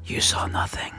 You saw nothing.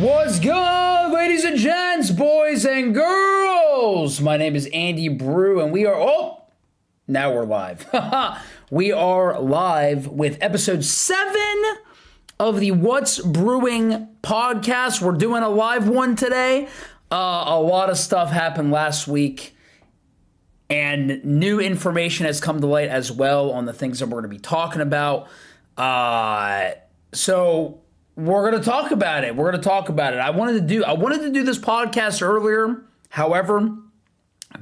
What's good, ladies and gents, boys and girls? My name is Andy Brew, and we are... Oh! Now we're live. We are live with episode 7 of the What's Brewing podcast. We're doing a live one today. A lot of stuff happened last week, and new information has come to light as well on the things that we're going to be talking about. So we're going to talk about it. We're going to talk about it. I wanted to do this podcast earlier. However,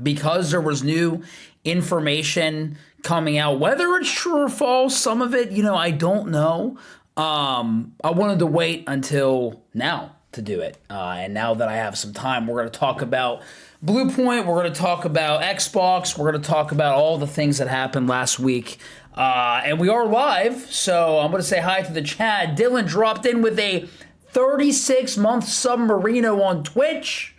because there was new information coming out, whether it's true or false, some of it, I don't know. I wanted to wait until now to do it. And now that I have some time, we're going to talk about Bluepoint. We're going to talk about Xbox. We're going to talk about all the things that happened last week. And we are live, so I'm going to say hi to the chat. Dylan dropped in with a 36-month submarino on Twitch.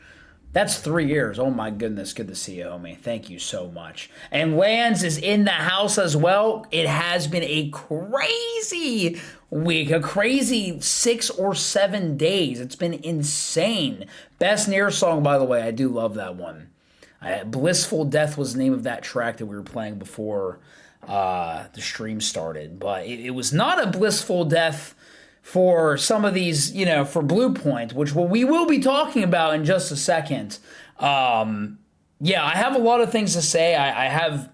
That's 3 years. Oh my goodness. Good to see you, homie. Thank you so much. And Lance is in the house as well. It has been a crazy week, a crazy 6 or 7 days. It's been insane. Best Nier song, by the way. I do love that one. Blissful Death was the name of that track that we were playing before the stream started. But it was not a blissful death for some of these, for Bluepoint, which we will be talking about in just a second. I have a lot of things to say. I have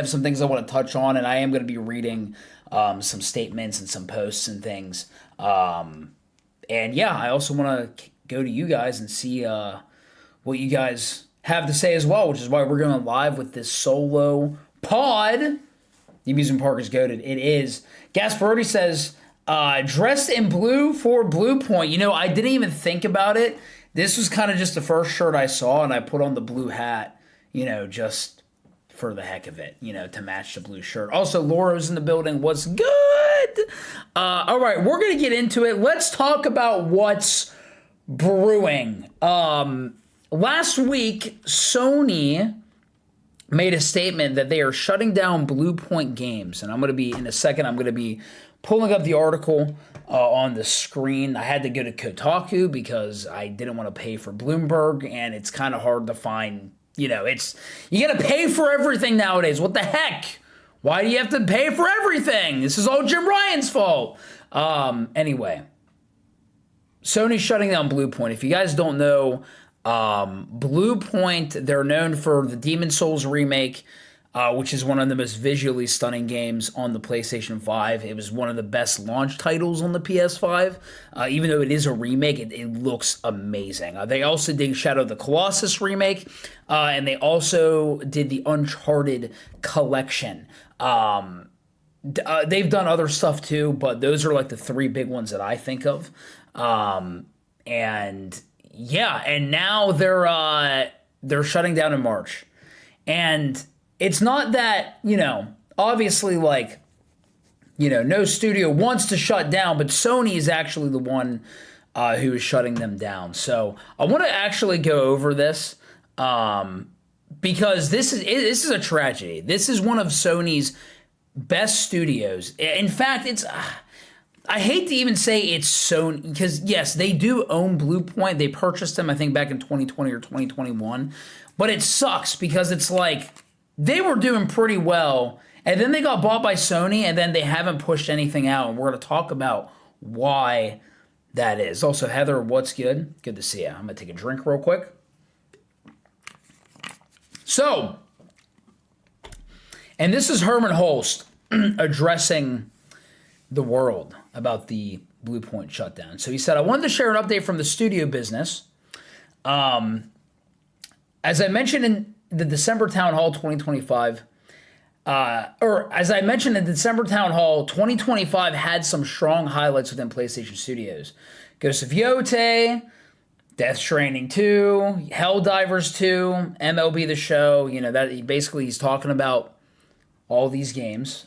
some things I want to touch on, and I am going to be reading some statements and some posts and things. I also want to go to you guys and see what you guys have to say as well, which is why we're going live with this solo pod. The amusement park is goated. It is. Gasparodi says, dressed in blue for Bluepoint. I didn't even think about it. This was kind of just the first shirt I saw, and I put on the blue hat, just for the heck of it, to match the blue shirt. Also, Laura's in the building. What's good? All right, we're going to get into it. Let's talk about what's brewing. Last week, Sony made a statement that they are shutting down Bluepoint Games, and I'm going to be pulling up the article on the screen. I had to go to Kotaku because I didn't want to pay for Bloomberg, and it's kind of hard to find, you got to pay for everything nowadays. What the heck? Why do you have to pay for everything? This is all Jim Ryan's fault. Anyway, Sony's shutting down Bluepoint. If you guys don't know, Bluepoint, they're known for the Demon's Souls remake, which is one of the most visually stunning games on the PlayStation 5. It was one of the best launch titles on the PS5. Even though it is a remake, it looks amazing. They also did Shadow of the Colossus remake, and they also did the Uncharted collection. They've done other stuff too, but those are like the three big ones that I think of. And now they're shutting down in March. And it's not that, obviously, no studio wants to shut down, but Sony is actually the one who is shutting them down. So I want to actually go over this because this is a tragedy. This is one of Sony's best studios. In fact, I hate to even say it's Sony, because yes, they do own Bluepoint. They purchased them, I think, back in 2020 or 2021. But it sucks because it's like they were doing pretty well, and then they got bought by Sony, and then they haven't pushed anything out. And we're going to talk about why that is. Also, Heather, what's good? Good to see you. I'm going to take a drink real quick. So, and this is Herman Holst addressing the world about the Bluepoint shutdown. So he said, I wanted to share an update from the studio business. As I mentioned in the December Town Hall 2025, 2025 had some strong highlights within PlayStation Studios. Ghost of Yotei, Death Stranding 2, Helldivers 2, MLB The Show. That basically he's talking about all these games.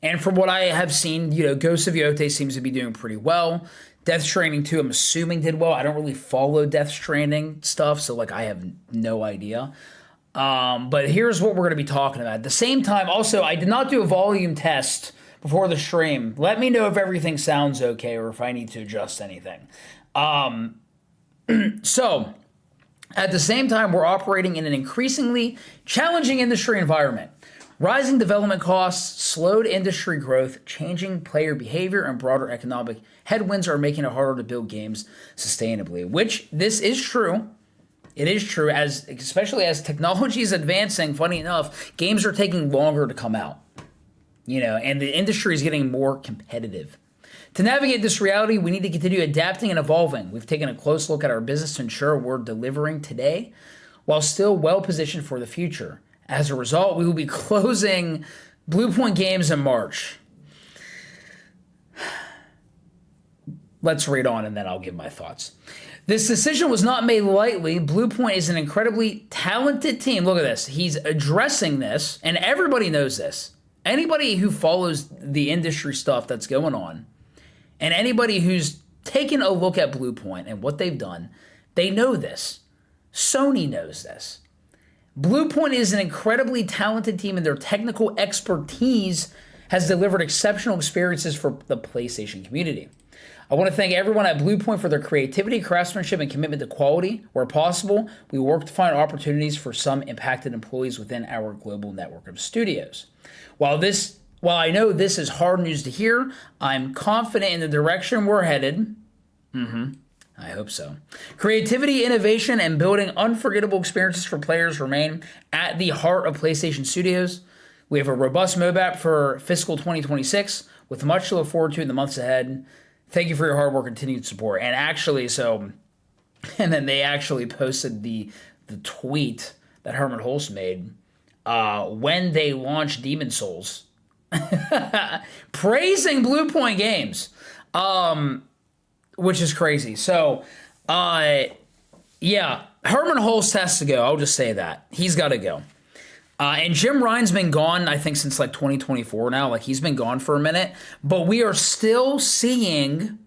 And from what I have seen, Ghost of Yotei seems to be doing pretty well. Death Stranding 2, I'm assuming, did well. I don't really follow Death Stranding stuff, so I have no idea. But here's what we're going to be talking about. At the same time, also, I did not do a volume test before the stream. Let me know if everything sounds okay or if I need to adjust anything. So, at the same time, we're operating in an increasingly challenging industry environment. Rising development costs, slowed industry growth, changing player behavior, and broader economic headwinds are making it harder to build games sustainably, which this is true. It is true, especially as technology is advancing. Funny enough, games are taking longer to come out, and the industry is getting more competitive. To navigate this reality, we need to continue adapting and evolving. We've taken a close look at our business to ensure we're delivering today while still well positioned for the future. As a result, we will be closing Bluepoint Games in March. Let's read on and then I'll give my thoughts. This decision was not made lightly. Bluepoint is an incredibly talented team. Look at this. He's addressing this, and everybody knows this. Anybody who follows the industry stuff that's going on, and anybody who's taken a look at Bluepoint and what they've done, they know this. Sony knows this. Bluepoint is an incredibly talented team, and their technical expertise has delivered exceptional experiences for the PlayStation community. I want to thank everyone at Bluepoint for their creativity, craftsmanship, and commitment to quality. Where possible, we work to find opportunities for some impacted employees within our global network of studios. While I know this is hard news to hear, I'm confident in the direction we're headed. I hope so. Creativity, innovation, and building unforgettable experiences for players remain at the heart of PlayStation Studios. We have a robust roadmap for fiscal 2026 with much to look forward to in the months ahead. Thank you for your hard work and continued support. And actually, and then they actually posted the tweet that Herman Hulst made when they launched Demon Souls, praising Bluepoint Games, which is crazy. So, yeah, Herman Hulst has to go. I'll just say that. He's got to go. And Jim Ryan's been gone, I think, since like 2024 now. Like, he's been gone for a minute. But we are still seeing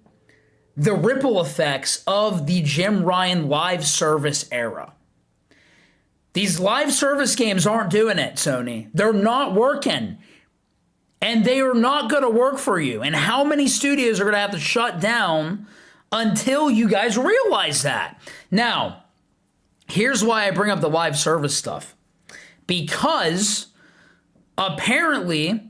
the ripple effects of the Jim Ryan live service era. These live service games aren't doing it, Sony. They're not working. And they are not going to work for you. And how many studios are going to have to shut down until you guys realize that? Now, here's why I bring up the live service stuff. Because apparently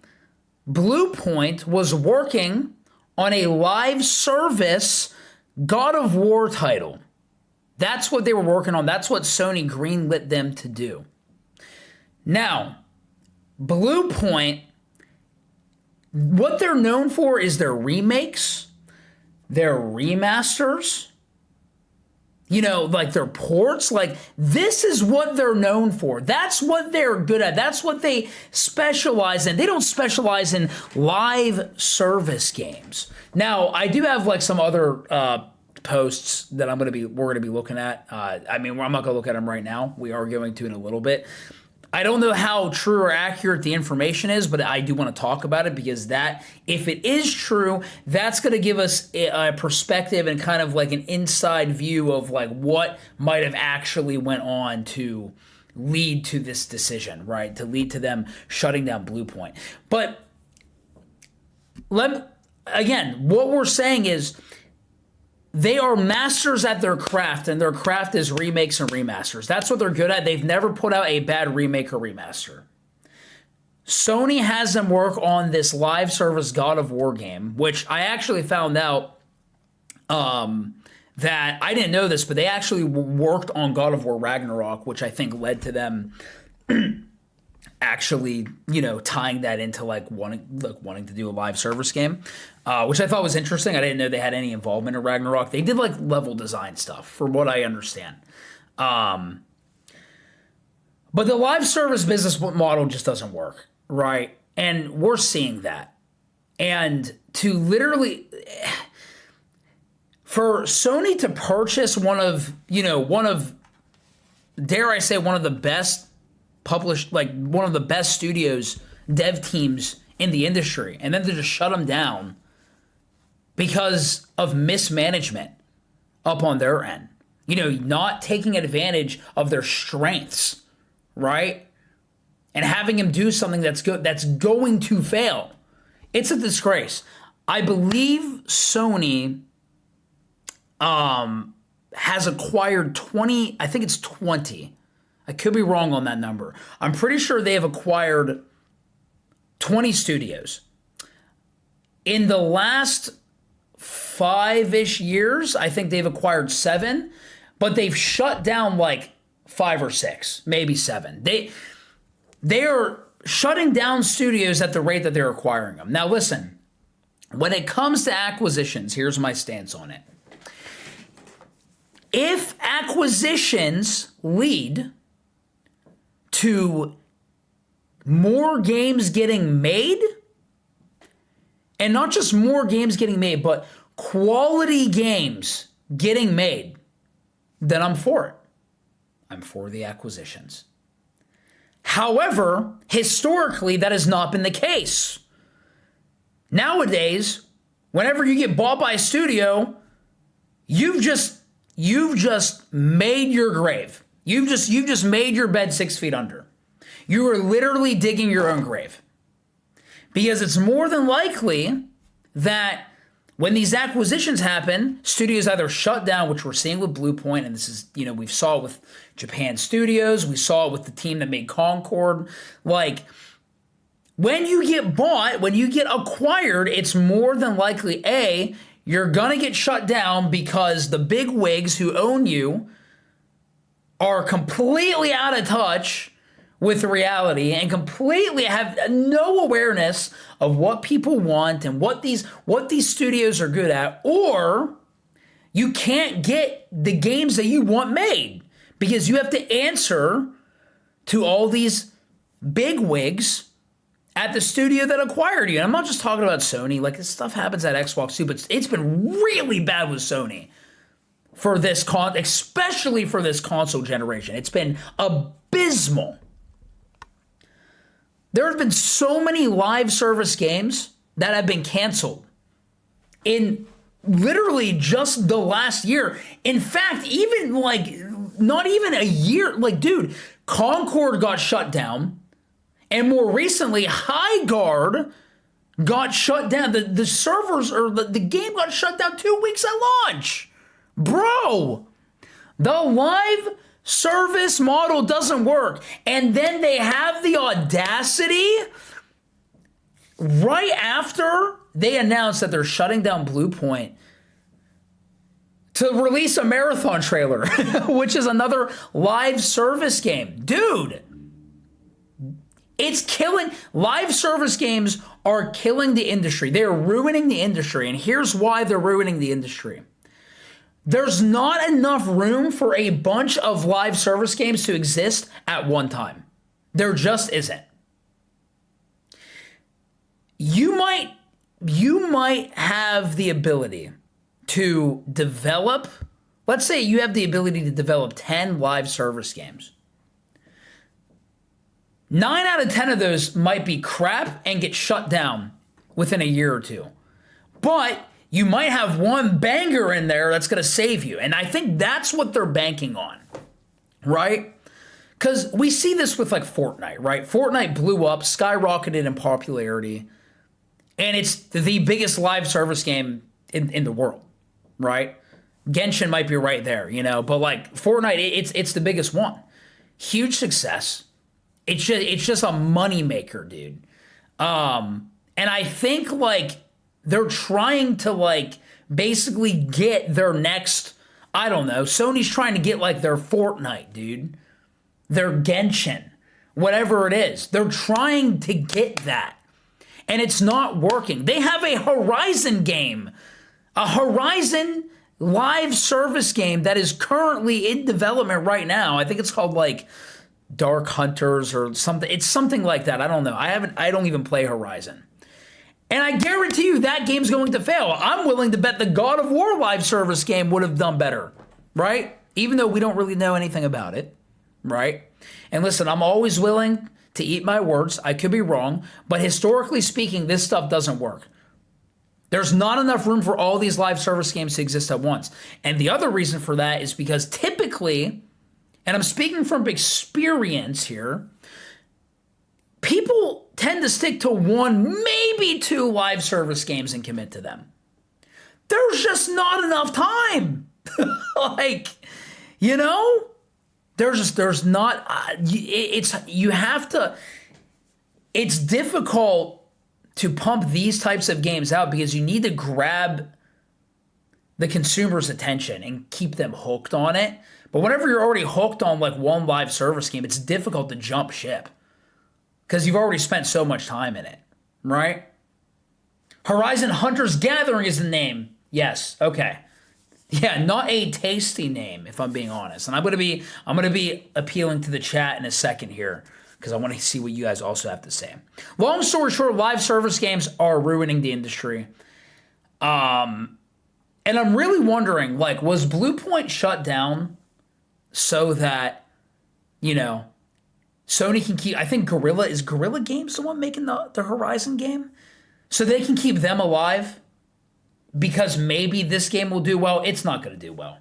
Bluepoint was working on a live service God of War title. That's what they were working on. That's what Sony greenlit them to do. Now, Bluepoint, what they're known for is their remakes, their remasters, like their ports. Like, this is what they're known for. That's what they're good at. That's what they specialize in. They don't specialize in live service games. Now, I do have like some other posts that we're going to be looking at. I'm not going to look at them right now. We are going to in a little bit. I don't know how true or accurate the information is, but I do want to talk about it because if it is true, that's going to give us a perspective and kind of like an inside view of like what might have actually went on to lead to this decision, right? To lead to them shutting down Bluepoint. But again, what we're saying is they are masters at their craft, and their craft is remakes and remasters. That's what they're good at. They've never put out a bad remake or remaster. Sony has them work on this live service God of War game, which I actually found out that I didn't know this, but they actually worked on God of War Ragnarok, which I think led to them actually, tying that into wanting to do a live service game, which I thought was interesting. I didn't know they had any involvement in Ragnarok. They did like level design stuff, from what I understand. But the live service business model just doesn't work, right? And we're seeing that. And to literally, for Sony to purchase one of the best published, like one of the best studios, dev teams in the industry, and then to just shut them down because of mismanagement up on their end. Not taking advantage of their strengths, right? And having them do something that's going to fail. It's a disgrace. I believe Sony has acquired 20, I think it's 20. I could be wrong on that number. I'm pretty sure they have acquired 20 studios. In the last 5-ish years, I think they've acquired 7, but they've shut down like 5 or 6, maybe 7. They are shutting down studios at the rate that they're acquiring them. Now listen, when it comes to acquisitions, here's my stance on it. If acquisitions lead to more games getting made, and not just more games getting made, but quality games getting made, then I'm for it. I'm for the acquisitions. However, historically, that has not been the case. Nowadays, whenever you get bought by a studio, you've just made your grave. You've just made your bed 6 feet under. You are literally digging your own grave. Because it's more than likely that when these acquisitions happen, studios either shut down, which we're seeing with Bluepoint, and this is, we saw it with Japan Studios, we saw it with the team that made Concord. Like, when you get bought, when you get acquired, it's more than likely, A, you're gonna get shut down because the big wigs who own you are completely out of touch with reality and completely have no awareness of what people want and what these studios are good at, or you can't get the games that you want made because you have to answer to all these big wigs at the studio that acquired you. And I'm not just talking about Sony. Like, this stuff happens at Xbox too, but it's been really bad with Sony for this especially for this console generation. It's been abysmal. There have been so many live service games that have been canceled in literally just the last year. In fact, even not even a year. Like, dude, Concord got shut down. And more recently, High Guard got shut down. The servers, or the game got shut down 2 weeks at launch. Bro, the live service model doesn't work. And then they have the audacity, right after they announced that they're shutting down Bluepoint, to release a Marathon trailer, which is another live service game. Dude, it's killing. Live service games are killing the industry. They're ruining the industry. And here's why they're ruining the industry. There's not enough room for a bunch of live service games to exist at one time. There just isn't. You might have the ability to develop, let's say you have the ability to develop 10 live service games. 9 out of 10 of those might be crap and get shut down within a year or two. But you might have one banger in there that's going to save you. And I think that's what they're banking on, right? Because we see this with like Fortnite, right? Fortnite blew up, skyrocketed in popularity, and it's the biggest live service game in the world, right? Genshin might be right there, but like Fortnite, it's the biggest one. Huge success. It's just a moneymaker, dude. And I think like they're trying to like basically get their next, I don't know, Sony's trying to get like their Fortnite, dude. Their Genshin, whatever it is. They're trying to get that. And it's not working. They have a Horizon game, a Horizon live service game that is currently in development right now. I think it's called like Dark Hunters or something. It's something like that. I don't know. I don't even play Horizon. And I guarantee you that game's going to fail. I'm willing to bet the God of War live service game would have done better, right? Even though we don't really know anything about it, right? And listen, I'm always willing to eat my words. I could be wrong, but historically speaking, this stuff doesn't work. There's not enough room for all these live service games to exist at once. And the other reason for that is because typically, and I'm speaking from experience here, people tend to stick to 1, maybe 2 live service games and commit to them. There's just not enough time. There's not, it's difficult to pump these types of games out because you need to grab the consumer's attention and keep them hooked on it. But whenever you're already hooked on like one live service game, it's difficult to jump ship because you've already spent so much time in it, right? Horizon Hunter's Gathering is the name. Yes, okay. Yeah, not a tasty name, if I'm being honest. And I'm gonna be appealing to the chat in a second here, because I want to see what you guys also have to say. Long story short, live service games are ruining the industry. And I'm really wondering, like, was Bluepoint shut down so that, you know, Sony can keep, I think Guerrilla Games the one making the Horizon game? So they can keep them alive because maybe this game will do well. It's not going to do well,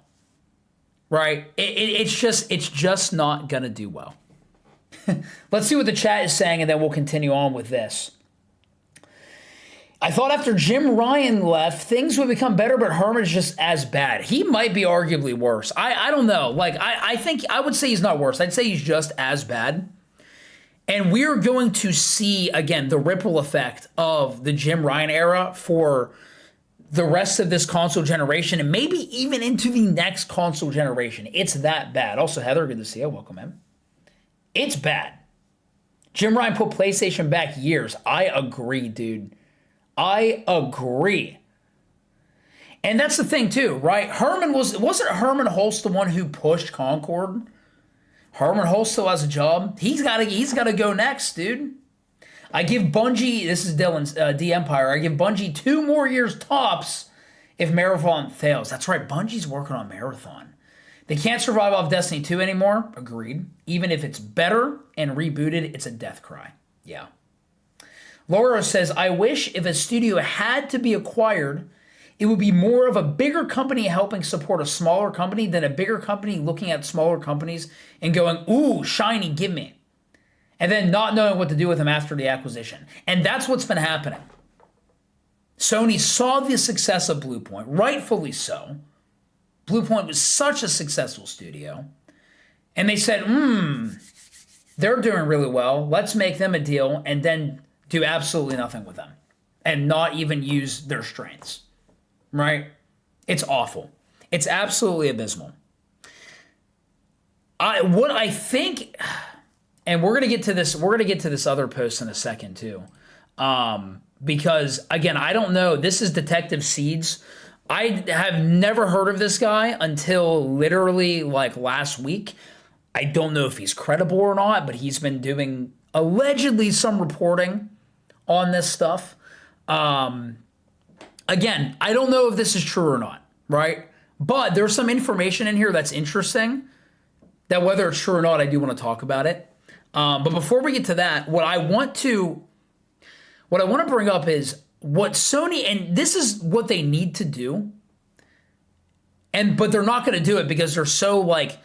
right? It's just not going to do well. Let's see what the chat is saying, and then we'll continue on with this. I thought after Jim Ryan left, things would become better, but Herman's just as bad. He might be arguably worse. I don't know. Like, I think I would say he's not worse. I'd say he's just as bad. And we're going to see, again, the ripple effect of the Jim Ryan era for the rest of this console generation and maybe even into the next console generation. It's that bad. Also, Heather, good to see you. Welcome in. It's bad. Jim Ryan put PlayStation back years. I agree, dude. I agree. And that's the thing, too, right? Wasn't Herman Hulst the one who pushed Concord? Herman Hulst still has a job. He's got to go next, dude. I give Bungie, this is Dylan's D Empire, I give Bungie 2 more years tops if Marathon fails. That's right, Bungie's working on Marathon. They can't survive off Destiny 2 anymore. Agreed. Even if it's better and rebooted, it's a death cry. Yeah. Laura says, I wish if a studio had to be acquired, it would be more of a bigger company helping support a smaller company than a bigger company looking at smaller companies and going, ooh, shiny, give me. And then not knowing what to do with them after the acquisition. And that's what's been happening. Sony saw the success of Bluepoint, rightfully so. Bluepoint was such a successful studio. And they said, they're doing really well. Let's make them a deal and then do absolutely nothing with them. And not even use their strengths. Right? It's awful. It's absolutely abysmal. What I think, and we're gonna get to this other post in a second too. Because again, I don't know. This is Detective Seeds. I have never heard of this guy until literally like last week. I don't know if he's credible or not, but he's been doing allegedly some reporting on this stuff. Again, I don't know if this is true or not, right? But there's some information in here that's interesting that whether it's true or not, I do want to talk about it. But before we get to that, what I want to bring up is what Sony, and this is what they need to do, but they're not going to do it because they're so like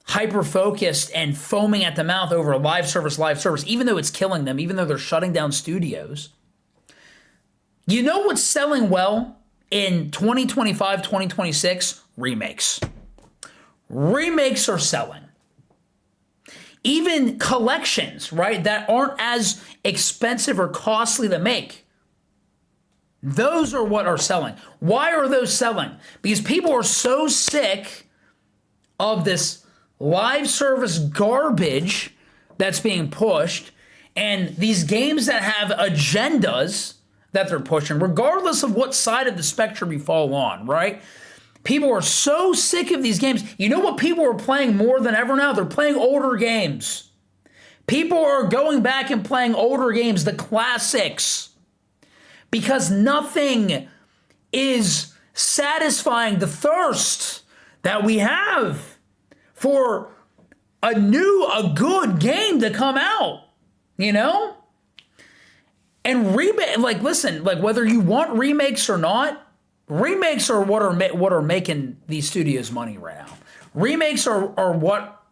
hyper-focused and foaming at the mouth over live service, even though it's killing them, even though they're shutting down studios. You know what's selling well in 2025, 2026? Remakes. Remakes are selling. Even collections, right, that aren't as expensive or costly to make. Those are what are selling. Why are those selling? Because people are so sick of this live service garbage that's being pushed and these games that have agendas that they're pushing, regardless of what side of the spectrum you fall on, right? People are so sick of these games. You know what people are playing more than ever now? They're playing older games. People are going back and playing older games, the classics, because nothing is satisfying the thirst that we have for a good game to come out, you know? And listen, like whether you want remakes or not, remakes are what are making these studios money right now. Remakes are what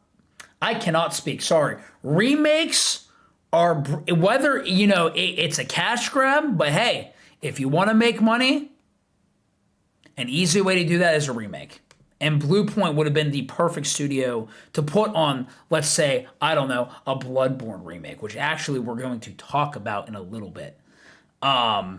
I cannot speak. Sorry, remakes are whether it's a cash grab, but hey, if you want to make money, an easy way to do that is a remake. And Bluepoint would have been the perfect studio to put on, let's say, I don't know, a Bloodborne remake, which actually we're going to talk about in a little bit. I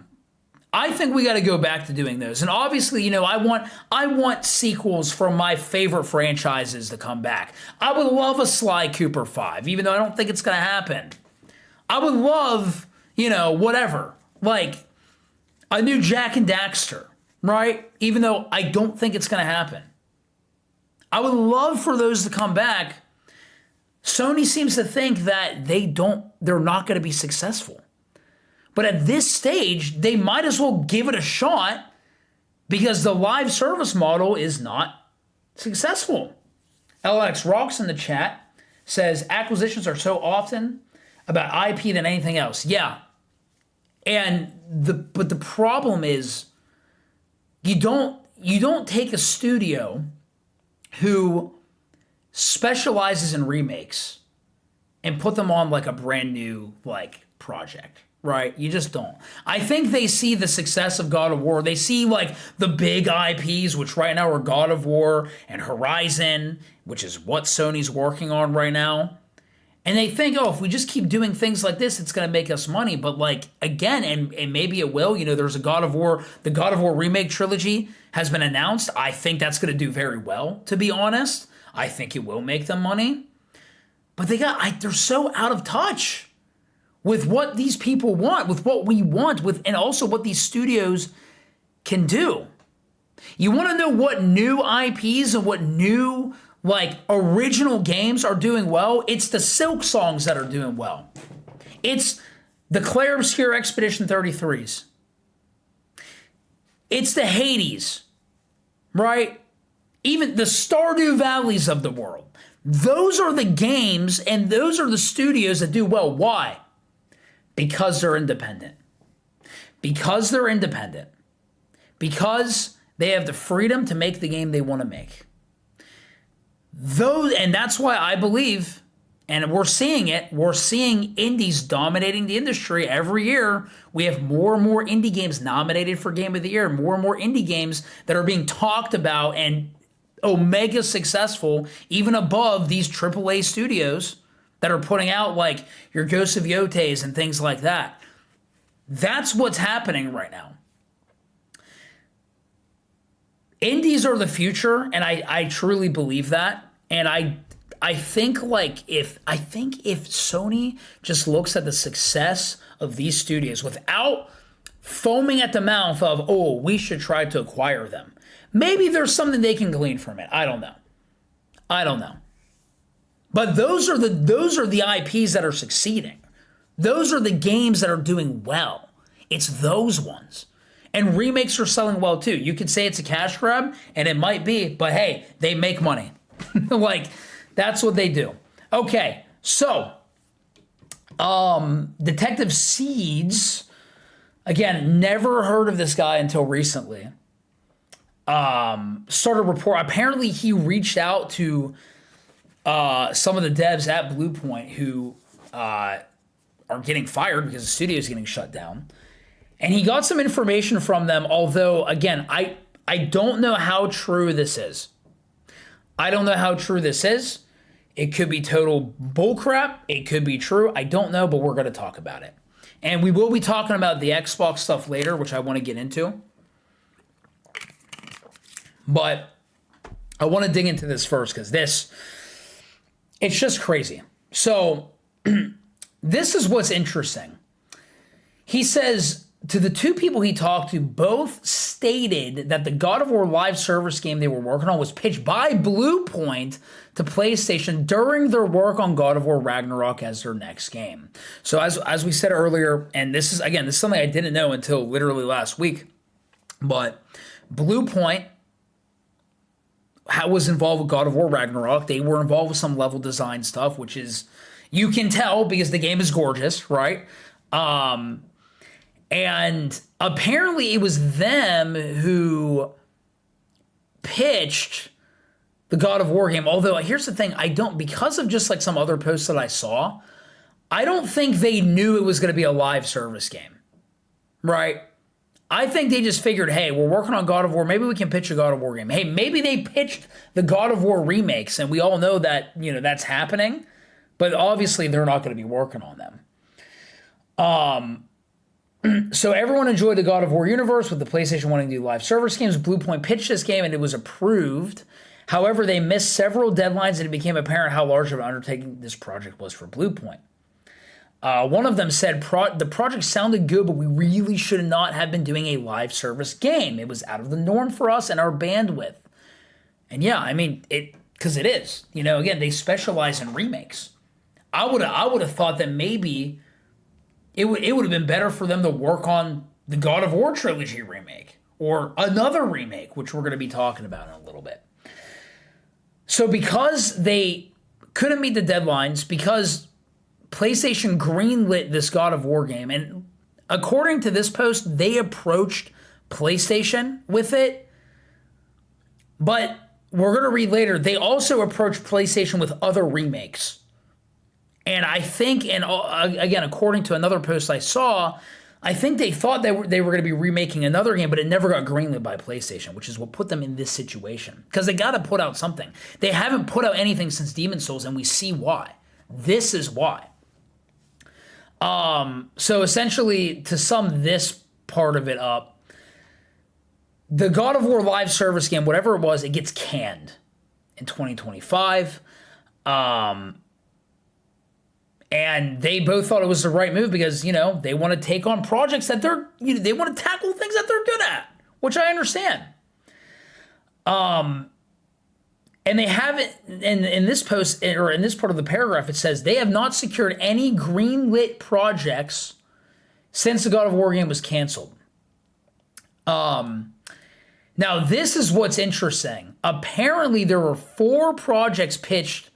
think we got to go back to doing those. And obviously, I want sequels from my favorite franchises to come back. I would love a Sly Cooper 5, even though I don't think it's going to happen. I would love, whatever. Like, a new Jack and Daxter, right? Even though I don't think it's going to happen. I would love for those to come back. Sony seems to think that they're not going to be successful. But at this stage, they might as well give it a shot because the live service model is not successful. LX Rocks in the chat says acquisitions are so often about IP than anything else. Yeah. But the problem is you don't take a studio who specializes in remakes and put them on like a brand new like project, right? You just don't. I think they see the success of God of War. They see like the big IPs, which right now are God of War and Horizon, which is what Sony's working on right now. And they think, oh, if we just keep doing things like this, it's going to make us money. But like, again, and maybe it will, there's a God of War, the God of War remake trilogy has been announced. I think that's going to do very well, to be honest. I think it will make them money. But they're so out of touch with what these people want, with what we want, and also what these studios can do. You want to know what new IPs and what new like original games are doing well? It's the Silk Songs that are doing well. It's the Clair Obscure Expedition 33s. It's the Hades, right? Even the Stardew Valleys of the world. Those are the games and those are the studios that do well. Why? Because they're independent. Because they're independent. Because they have the freedom to make the game they want to make. And that's why I believe, and we're seeing it, we're seeing indies dominating the industry every year. We have more and more indie games nominated for Game of the Year, more and more indie games that are being talked about and omega successful, even above these AAA studios that are putting out like your Ghosts of Yotes and things like that. That's what's happening right now. Indies are the future, and I truly believe that. And I think if Sony just looks at the success of these studios without foaming at the mouth of, oh, we should try to acquire them, maybe there's something they can glean from it. I don't know. But those are the IPs that are succeeding. Those are the games that are doing well. It's those ones. And remakes are selling well too. You could say it's a cash grab, and it might be, but hey, they make money. Like, that's what they do. Okay, so Detective Seeds, again, never heard of this guy until recently. Started a report. Apparently, he reached out to some of the devs at Bluepoint who are getting fired because the studio is getting shut down. And he got some information from them, although, again, I don't know how true this is. It could be total bullcrap. It could be true. I don't know, but we're going to talk about it. And we will be talking about the Xbox stuff later, which I want to get into. But I want to dig into this first because it's just crazy. So this is what's interesting. He says, to the two people he talked to, both stated that the God of War live service game they were working on was pitched by Bluepoint to PlayStation during their work on God of War Ragnarok as their next game. So as we said earlier, and this is something I didn't know until literally last week, but Bluepoint was involved with God of War Ragnarok. They were involved with some level design stuff, which is, you can tell because the game is gorgeous, right? And apparently it was them who pitched the God of War game. Although here's the thing, because of just like some other posts that I saw, I don't think they knew it was going to be a live service game, right? I think they just figured, hey, we're working on God of War. Maybe we can pitch a God of War game. Hey, maybe they pitched the God of War remakes, and we all know that, that's happening. But obviously they're not going to be working on them. So everyone enjoyed the God of War universe with the PlayStation wanting to do live service games. Bluepoint pitched this game and it was approved. However, they missed several deadlines and it became apparent how large of an undertaking this project was for Bluepoint. One of them said, the project sounded good, but we really should not have been doing a live service game. It was out of the norm for us and our bandwidth. And yeah, I mean, because it is. You know, again, they specialize in remakes. I would have thought that maybe it would have been better for them to work on the God of War trilogy remake or another remake, which we're going to be talking about in a little bit. So because they couldn't meet the deadlines, because PlayStation greenlit this God of War game, and according to this post, they approached PlayStation with it, but we're going to read later, they also approached PlayStation with other remakes. And I think, and again, according to another post I saw, I think they thought they were going to be remaking another game, but it never got greenlit by PlayStation, which is what put them in this situation. Because they got to put out something. They haven't put out anything since Demon's Souls, and we see why. This is why. So essentially, to sum this part of it up, the God of War live service game, whatever it was, it gets canned in 2025. And they both thought it was the right move because, you know, they want to take on projects that they want to tackle things that they're good at, which I understand. And they haven't, in this post, or in this part of the paragraph, it says they have not secured any greenlit projects since the God of War game was canceled. Now, this is what's interesting. Apparently, there were 4 projects pitched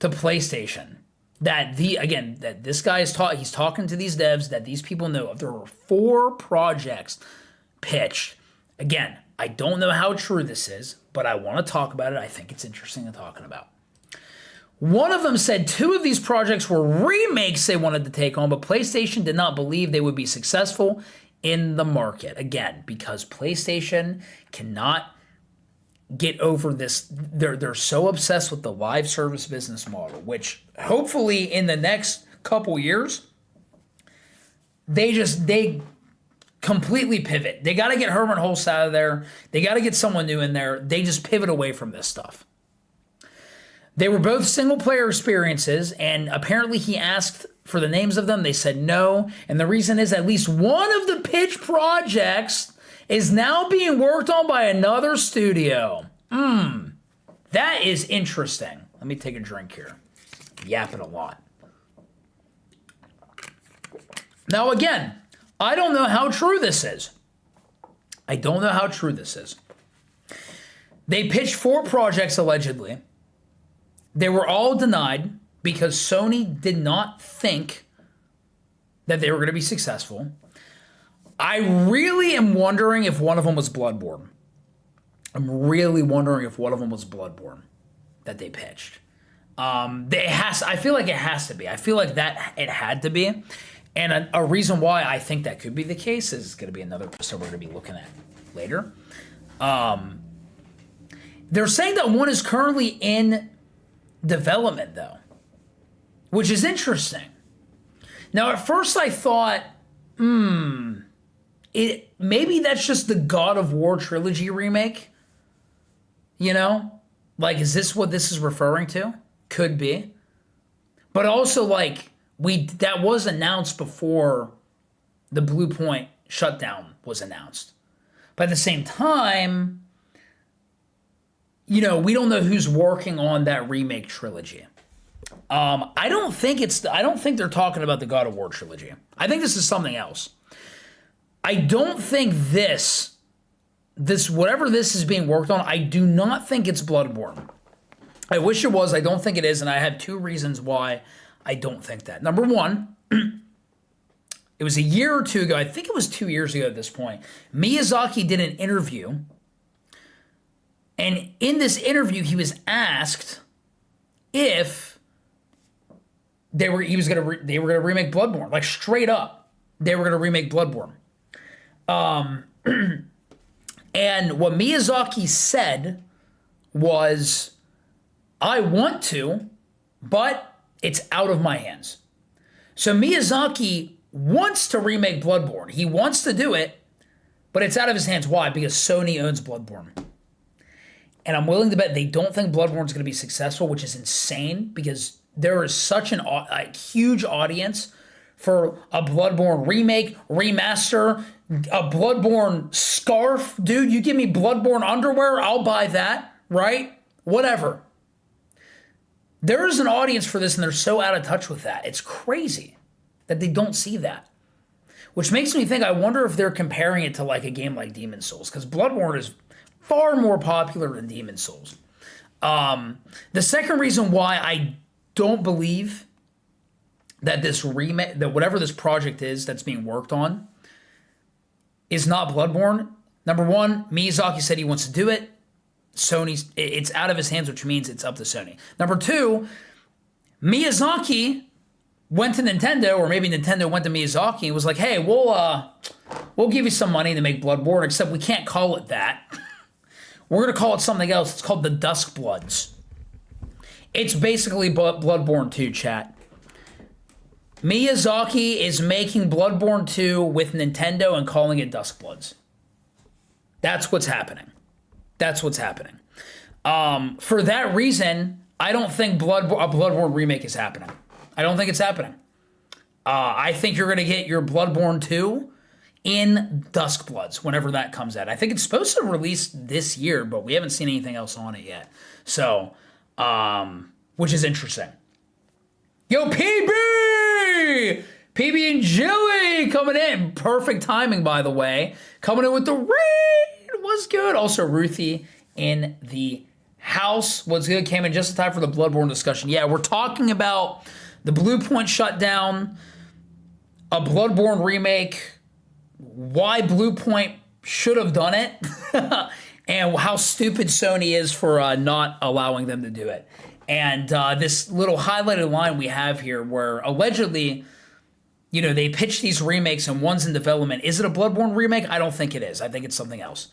to PlayStation. That this guy is he's talking to these devs that these people know of. There were 4 projects pitched. Again, I don't know how true this is, but I want to talk about it. I think it's interesting to talking about. One of them said 2 of these projects were remakes they wanted to take on, but PlayStation did not believe they would be successful in the market. Again, because PlayStation cannot get over this. They're so obsessed with the live service business model, which hopefully in the next couple years, they completely pivot. They got to get Herman Hulst out of there. They got to get someone new in there. They just pivot away from this stuff. They were both single-player experiences, and apparently he asked for the names of them. They said no, and the reason is at least one of the pitch projects is now being worked on by another studio. That is interesting. Let me take a drink here. Yapping a lot. Now again, I don't know how true this is. They pitched 4 projects allegedly. They were all denied because Sony did not think that they were going to be successful. I really am wondering if one of them was Bloodborne. I that they pitched. I feel like it has to be. I feel like that it had to be. And a reason why I think that could be the case is going to be another episode we're going to be looking at later. They're saying that one is currently in development, though, which is interesting. Now, at first I thought, maybe that's just the God of War trilogy remake. You know? Like, is this what this is referring to? Could be. But also, like, that was announced before the Bluepoint Shutdown was announced. But at the same time, you know, we don't know who's working on that remake trilogy. I don't think they're talking about the God of War trilogy. I think this is something else. I don't think this whatever this is being worked on, I do not think it's Bloodborne. I wish it was. I don't think it is, and I have 2 reasons why I don't think that. Number one, it was a year or 2 ago. I think it was 2 years ago at this point. Miyazaki did an interview, and in this interview, he was asked if they were going to remake Bloodborne, like straight up, they were going to remake Bloodborne. And what Miyazaki said was, I want to, but it's out of my hands. So Miyazaki wants to remake Bloodborne. He wants to do it, but it's out of his hands. Why? Because Sony owns Bloodborne. And I'm willing to bet they don't think Bloodborne's going to be successful, which is insane because there is such a huge audience for a Bloodborne remake, remaster, a Bloodborne scarf. Dude, you give me Bloodborne underwear, I'll buy that, right? Whatever. There is an audience for this, and they're so out of touch with that. It's crazy that they don't see that. Which makes me think, I wonder if they're comparing it to like a game like Demon's Souls, because Bloodborne is far more popular than Demon's Souls. The second reason why I don't believe that this remake, that whatever this project is that's being worked on, is not Bloodborne. Number one, Miyazaki said he wants to do it. It's out of his hands, which means it's up to Sony. Number two, Miyazaki went to Nintendo, or maybe Nintendo went to Miyazaki and was like, hey, we'll give you some money to make Bloodborne, except we can't call it that. We're going to call it something else. It's called the Duskbloods. It's basically Bloodborne 2, chat. Miyazaki is making Bloodborne 2 with Nintendo and calling it Duskbloods. That's what's happening. That's what's happening. For that reason, I don't think a Bloodborne remake is happening. I don't think it's happening. I think you're going to get your Bloodborne 2 in Duskbloods whenever that comes out. I think it's supposed to release this year, but we haven't seen anything else on it yet. So, which is interesting. Yo, PB! PB and Jilly coming in. Perfect timing, by the way. Coming in with the raid. What's good? Also, Ruthie in the house. What's good? Came in just in time for the Bloodborne discussion. Yeah, we're talking about the Bluepoint Shutdown, a Bloodborne remake, why Bluepoint should have done it, and how stupid Sony is for not allowing them to do it. And this little highlighted line we have here where allegedly, they pitch these remakes and one's in development. Is it a Bloodborne remake? I don't think it is. I think it's something else.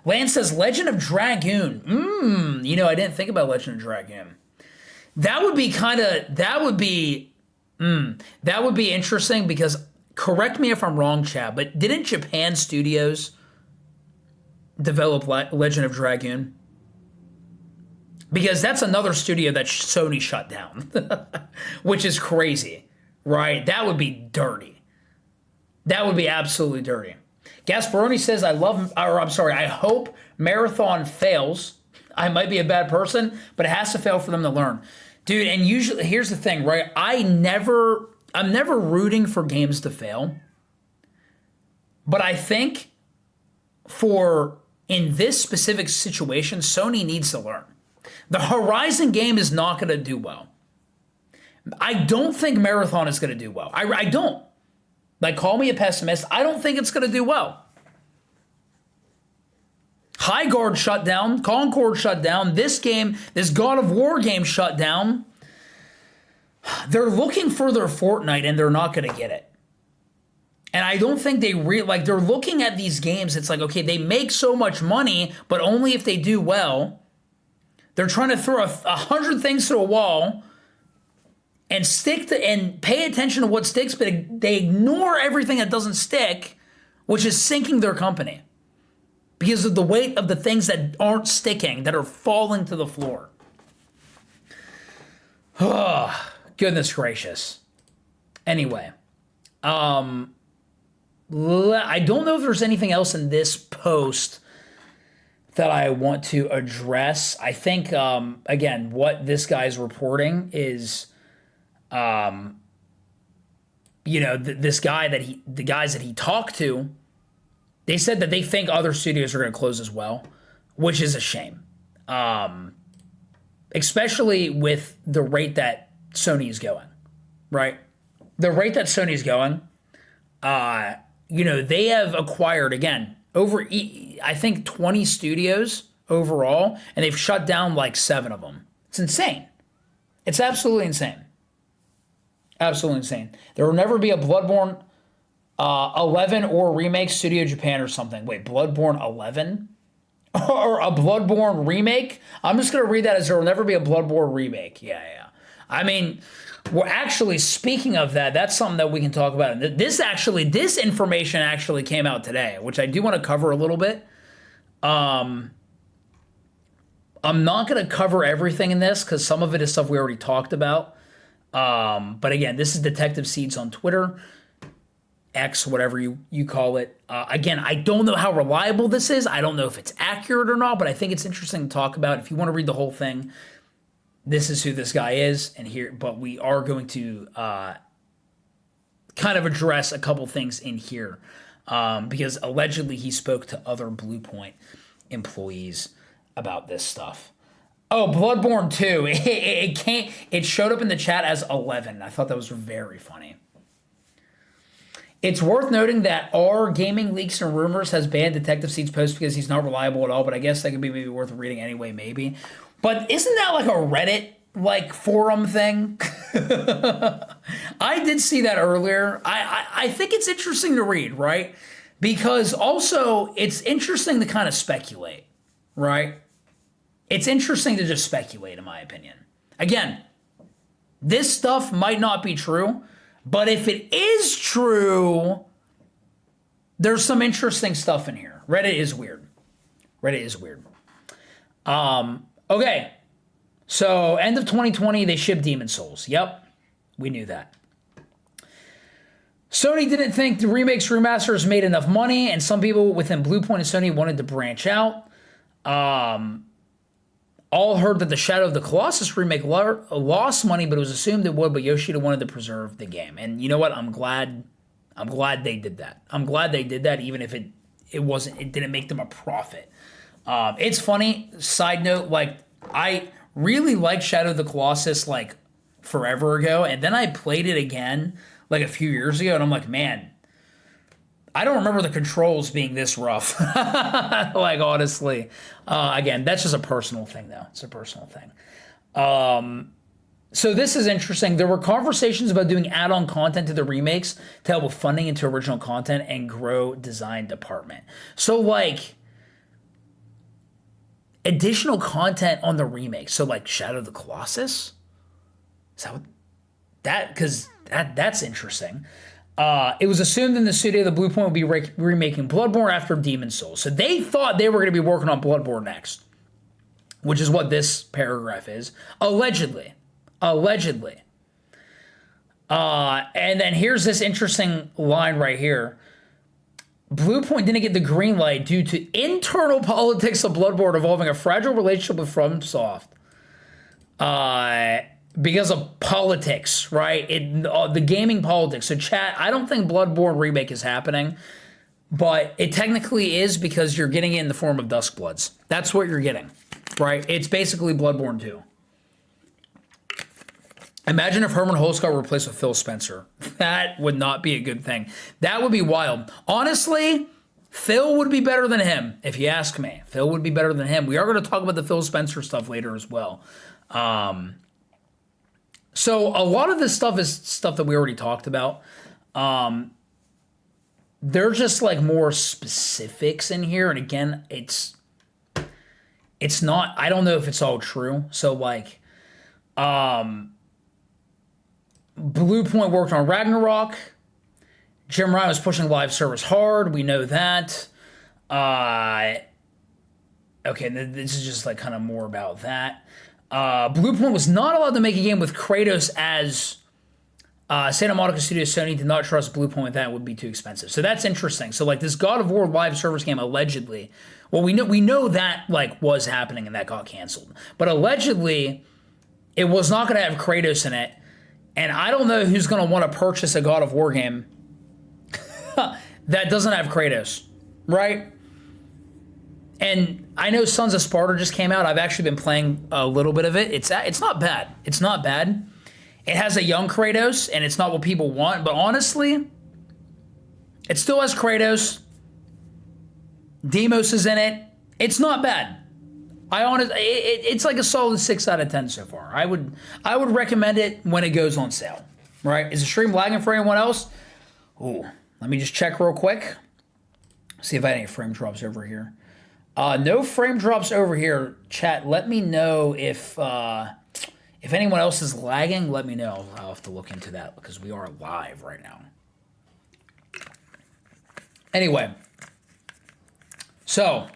Lance says Legend of Dragoon. I didn't think about Legend of Dragoon. That would be interesting because, correct me if I'm wrong, Chad, but didn't Japan Studios develop Legend of Dragoon? Because that's another studio that Sony shut down, which is crazy, right? That would be dirty. That would be absolutely dirty. Gasparoni says, I hope Marathon fails. I might be a bad person, but it has to fail for them to learn. Dude, and usually, here's the thing, right? I'm never rooting for games to fail. But I think in this specific situation, Sony needs to learn. The Horizon game is not going to do well. I don't think Marathon is going to do well. I don't. Like, call me a pessimist. I don't think it's going to do well. Highguard shut down. Concord shut down. This God of War game shut down. They're looking for their Fortnite, and they're not going to get it. And I don't think they're looking at these games. It's like, okay, they make so much money, but only if they do well. They're trying to throw 100 things to a wall and pay attention to what sticks, but they ignore everything that doesn't stick, which is sinking their company because of the weight of the things that aren't sticking, that are falling to the floor. Oh, goodness gracious. Anyway, I don't know if there's anything else in this post that I want to address. I think, again, what this guy's reporting is, the guys that he talked to, they said that they think other studios are going to close as well, which is a shame. Especially with the rate that Sony is going, right? The rate that Sony is going, they have acquired, again, over, I think, 20 studios overall, and they've shut down like 7 of them. It's insane. It's absolutely insane. Absolutely insane. There will never be a Bloodborne 11 or remake Studio Japan or something. Wait, Bloodborne 11? Or a Bloodborne remake? I'm just going to read that as there will never be a Bloodborne remake. Yeah. I mean, we're actually, speaking of that, that's something that we can talk about. This information actually came out today, which I do want to cover a little bit. I'm not going to cover everything in this because some of it is stuff we already talked about. But again, this is Detective Seeds on Twitter, X, whatever you call it. Again, I don't know how reliable this is. I don't know if it's accurate or not, but I think it's interesting to talk about. If you want to read the whole thing, this is who this guy is, and here. But we are going to kind of address a couple things in here because allegedly he spoke to other Bluepoint employees about this stuff. Oh, Bloodborne 2. It showed up in the chat as 11. I thought that was very funny. It's worth noting that our Gaming Leaks and Rumors has banned Detective Seeds post because he's not reliable at all, but I guess that could be maybe worth reading anyway, maybe. But isn't that like a Reddit forum thing? I did see that earlier. I think it's interesting to read, right? Because also it's interesting to kind of speculate, right? It's interesting to just speculate, in my opinion. Again, this stuff might not be true, but if it is true, there's some interesting stuff in here. Reddit is weird. Reddit is weird. Okay. So, end of 2020, they shipped Demon Souls. Yep. We knew that. Sony didn't think the remakes, remasters made enough money, and some people within Bluepoint and Sony wanted to branch out. All heard that the Shadow of the Colossus remake lost money, but it was assumed it would, but Yoshida wanted to preserve the game. And you know what? I'm glad they did that. I'm glad they did that, even if it didn't make them a profit. It's funny, side note, I really liked Shadow of the Colossus forever ago, and then I played it again a few years ago, and I'm like, man, I don't remember the controls being this rough. Honestly. Again, that's just a personal thing, though. It's a personal thing. So this is interesting. There were conversations about doing add-on content to the remakes to help with funding into original content and grow design department. So, additional content on the remake. So, Shadow of the Colossus? Is that what... Because that's interesting. It was assumed in the studio that Bluepoint would be remaking Bloodborne after Demon Souls. So they thought they were going to be working on Bloodborne next, which is what this paragraph is. Allegedly. And then here's this interesting line right here. Bluepoint didn't get the green light due to internal politics of Bloodborne involving a fragile relationship with FromSoft. Because of politics, right? The gaming politics. So chat, I don't think Bloodborne remake is happening, but it technically is because you're getting it in the form of Duskbloods. That's what you're getting, right? It's basically Bloodborne 2. Imagine if Herman Hulse got replaced with Phil Spencer. That would not be a good thing. That would be wild. Honestly, Phil would be better than him, if you ask me. Phil would be better than him. We are going to talk about the Phil Spencer stuff later as well. So a lot of this stuff is stuff that we already talked about. They're just more specifics in here. And again, it's not, I don't know if it's all true. So Bluepoint worked on Ragnarok. Jim Ryan was pushing live service hard. We know that. Okay, this is just kind of more about that. Bluepoint was not allowed to make a game with Kratos as Santa Monica Studios. Sony did not trust Bluepoint with that. It would be too expensive. So that's interesting. So this God of War live service game allegedly, well, we know that was happening and that got canceled. But allegedly, it was not going to have Kratos in it. And I don't know who's going to want to purchase a God of War game that doesn't have Kratos, right? And I know Sons of Sparta just came out. I've actually been playing a little bit of it. It's not bad. It's not bad. It has a young Kratos, and it's not what people want. But honestly, it still has Kratos. Deimos is in it. It's not bad. It's a solid 6 out of 10 so far. I would recommend it when it goes on sale. Right? Is the stream lagging for anyone else? Ooh, let me just check real quick. See if I had any frame drops over here. No frame drops over here. Chat, let me know if anyone else is lagging. Let me know. I'll have to look into that because we are live right now. Anyway, so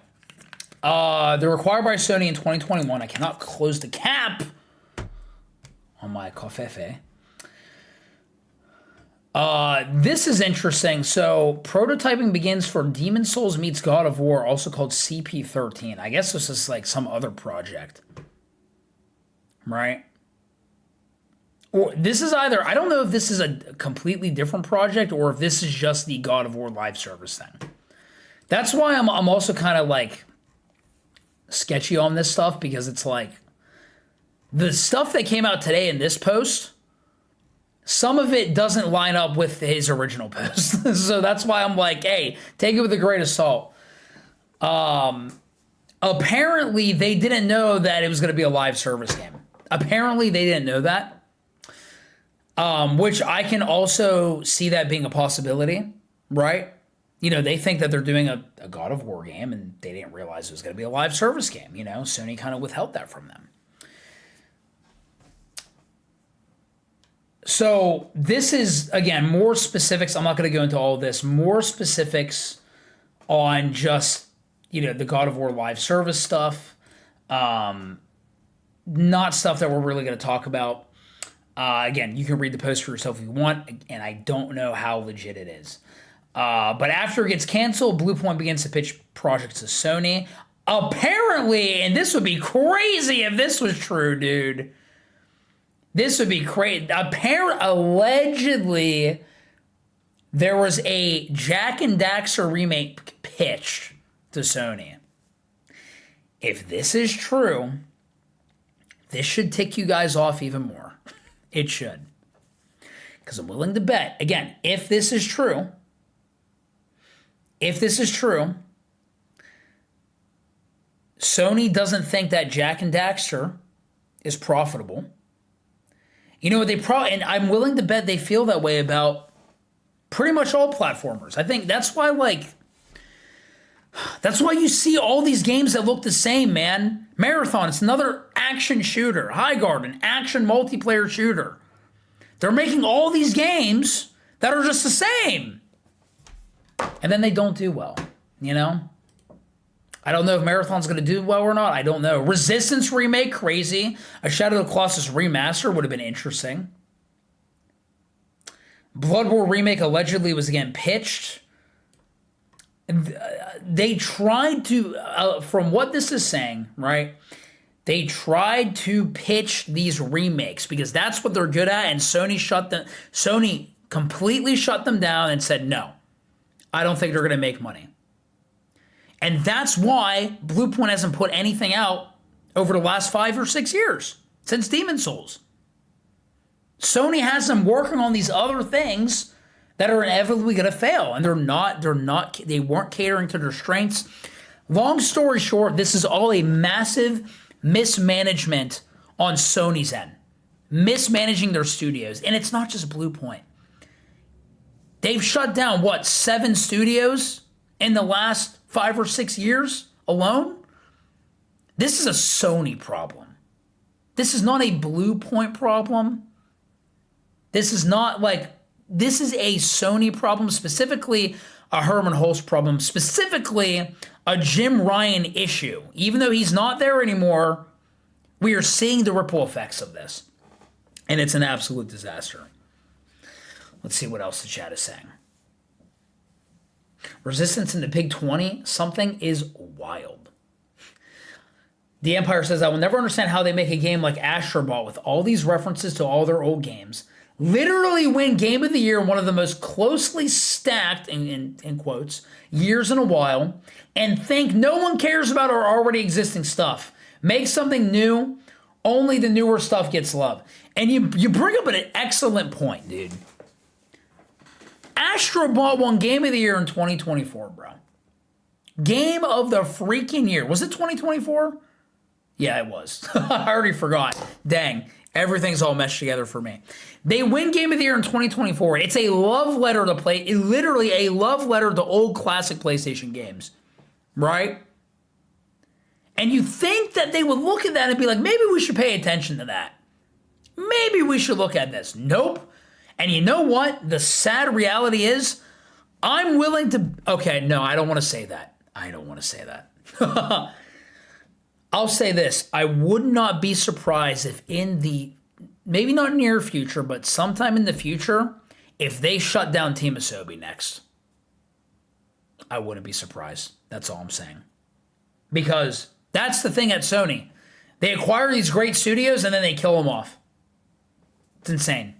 they're required by Sony in 2021. I cannot close the cap on my covfefe. This is interesting. So, prototyping begins for Demon Souls meets God of War, also called CP13. I guess this is like some other project, right? Or this is either, I don't know if this is a completely different project or if this is just the God of War live service thing. That's why I'm also kind of like sketchy on this stuff, because it's like the stuff that came out today in this post, some of it doesn't line up with his original post. So that's why I'm like, hey, take it with a grain of salt. Apparently, they didn't know that it was going to be a live service game. Apparently, they didn't know that. Which I can also see that being a possibility, right? You know, they think that they're doing a God of War game, and they didn't realize it was going to be a live service game. You know, Sony kind of withheld that from them. So this is, again, more specifics. I'm not going to go into all of this. More specifics on just, you know, the God of War live service stuff. Not stuff that we're really going to talk about. Again, you can read the post for yourself if you want, and I don't know how legit it is. But after it gets canceled, Bluepoint begins to pitch projects to Sony. Apparently, and this would be crazy if this was true, dude. This would be crazy. Allegedly, there was a Jak and Daxter remake pitched to Sony. If this is true, this should tick you guys off even more. It should. Because I'm willing to bet, again, if this is true, Sony doesn't think that Jak and Daxter is profitable. You know what they probably, and I'm willing to bet they feel that way about pretty much all platformers. I think that's why, that's why you see all these games that look the same, man. Marathon, it's another action shooter. Highguard, an action multiplayer shooter. They're making all these games that are just the same. And then they don't do well, you know? I don't know if Marathon's going to do well or not. I don't know. Resistance remake, crazy. A Shadow of the Colossus remaster would have been interesting. Bloodborne remake allegedly was again pitched. They tried to, from what this is saying, right? They tried to pitch these remakes because that's what they're good at, and Sony completely shut them down and said, no, I don't think they're going to make money. And that's why Bluepoint hasn't put anything out over the last 5 or 6 years since Demon Souls. Sony has them working on these other things that are inevitably going to fail, and they weren't catering to their strengths. Long story short, this is all a massive mismanagement on Sony's end, mismanaging their studios, and it's not just Bluepoint. They've shut down 7 studios in the last 5 or 6 years alone? This is a Sony problem. This is not a Bluepoint problem. This is a Sony problem, specifically a Herman Hulst problem, specifically a Jim Ryan issue. Even though he's not there anymore, we are seeing the ripple effects of this. And it's an absolute disaster. Let's see what else the chat is saying. Resistance in the Pig 20 something is wild. The Empire says, I will never understand how they make a game like Astronaut with all these references to all their old games, literally win Game of the Year in one of the most closely stacked, in quotes, years in a while, and think no one cares about our already existing stuff. Make something new, only the newer stuff gets love. And you bring up an excellent point, dude. Astrobot won Game of the Year in 2024, bro. Game of the freaking year. Was it 2024? Yeah, it was. I already forgot. Dang. Everything's all meshed together for me. They win Game of the Year in 2024. It's a love letter to play. Literally a love letter to old classic PlayStation games. Right? And you think that they would look at that and be like, maybe we should pay attention to that. Maybe we should look at this. Nope. And you know what? The sad reality is, I'm willing to... Okay, no, I don't want to say that. I'll say this. I would not be surprised if in the, maybe not near future, but sometime in the future, If they shut down Team Asobi next, I wouldn't be surprised. That's all I'm saying. Because that's the thing at Sony. They acquire these great studios and then they kill them off. It's insane.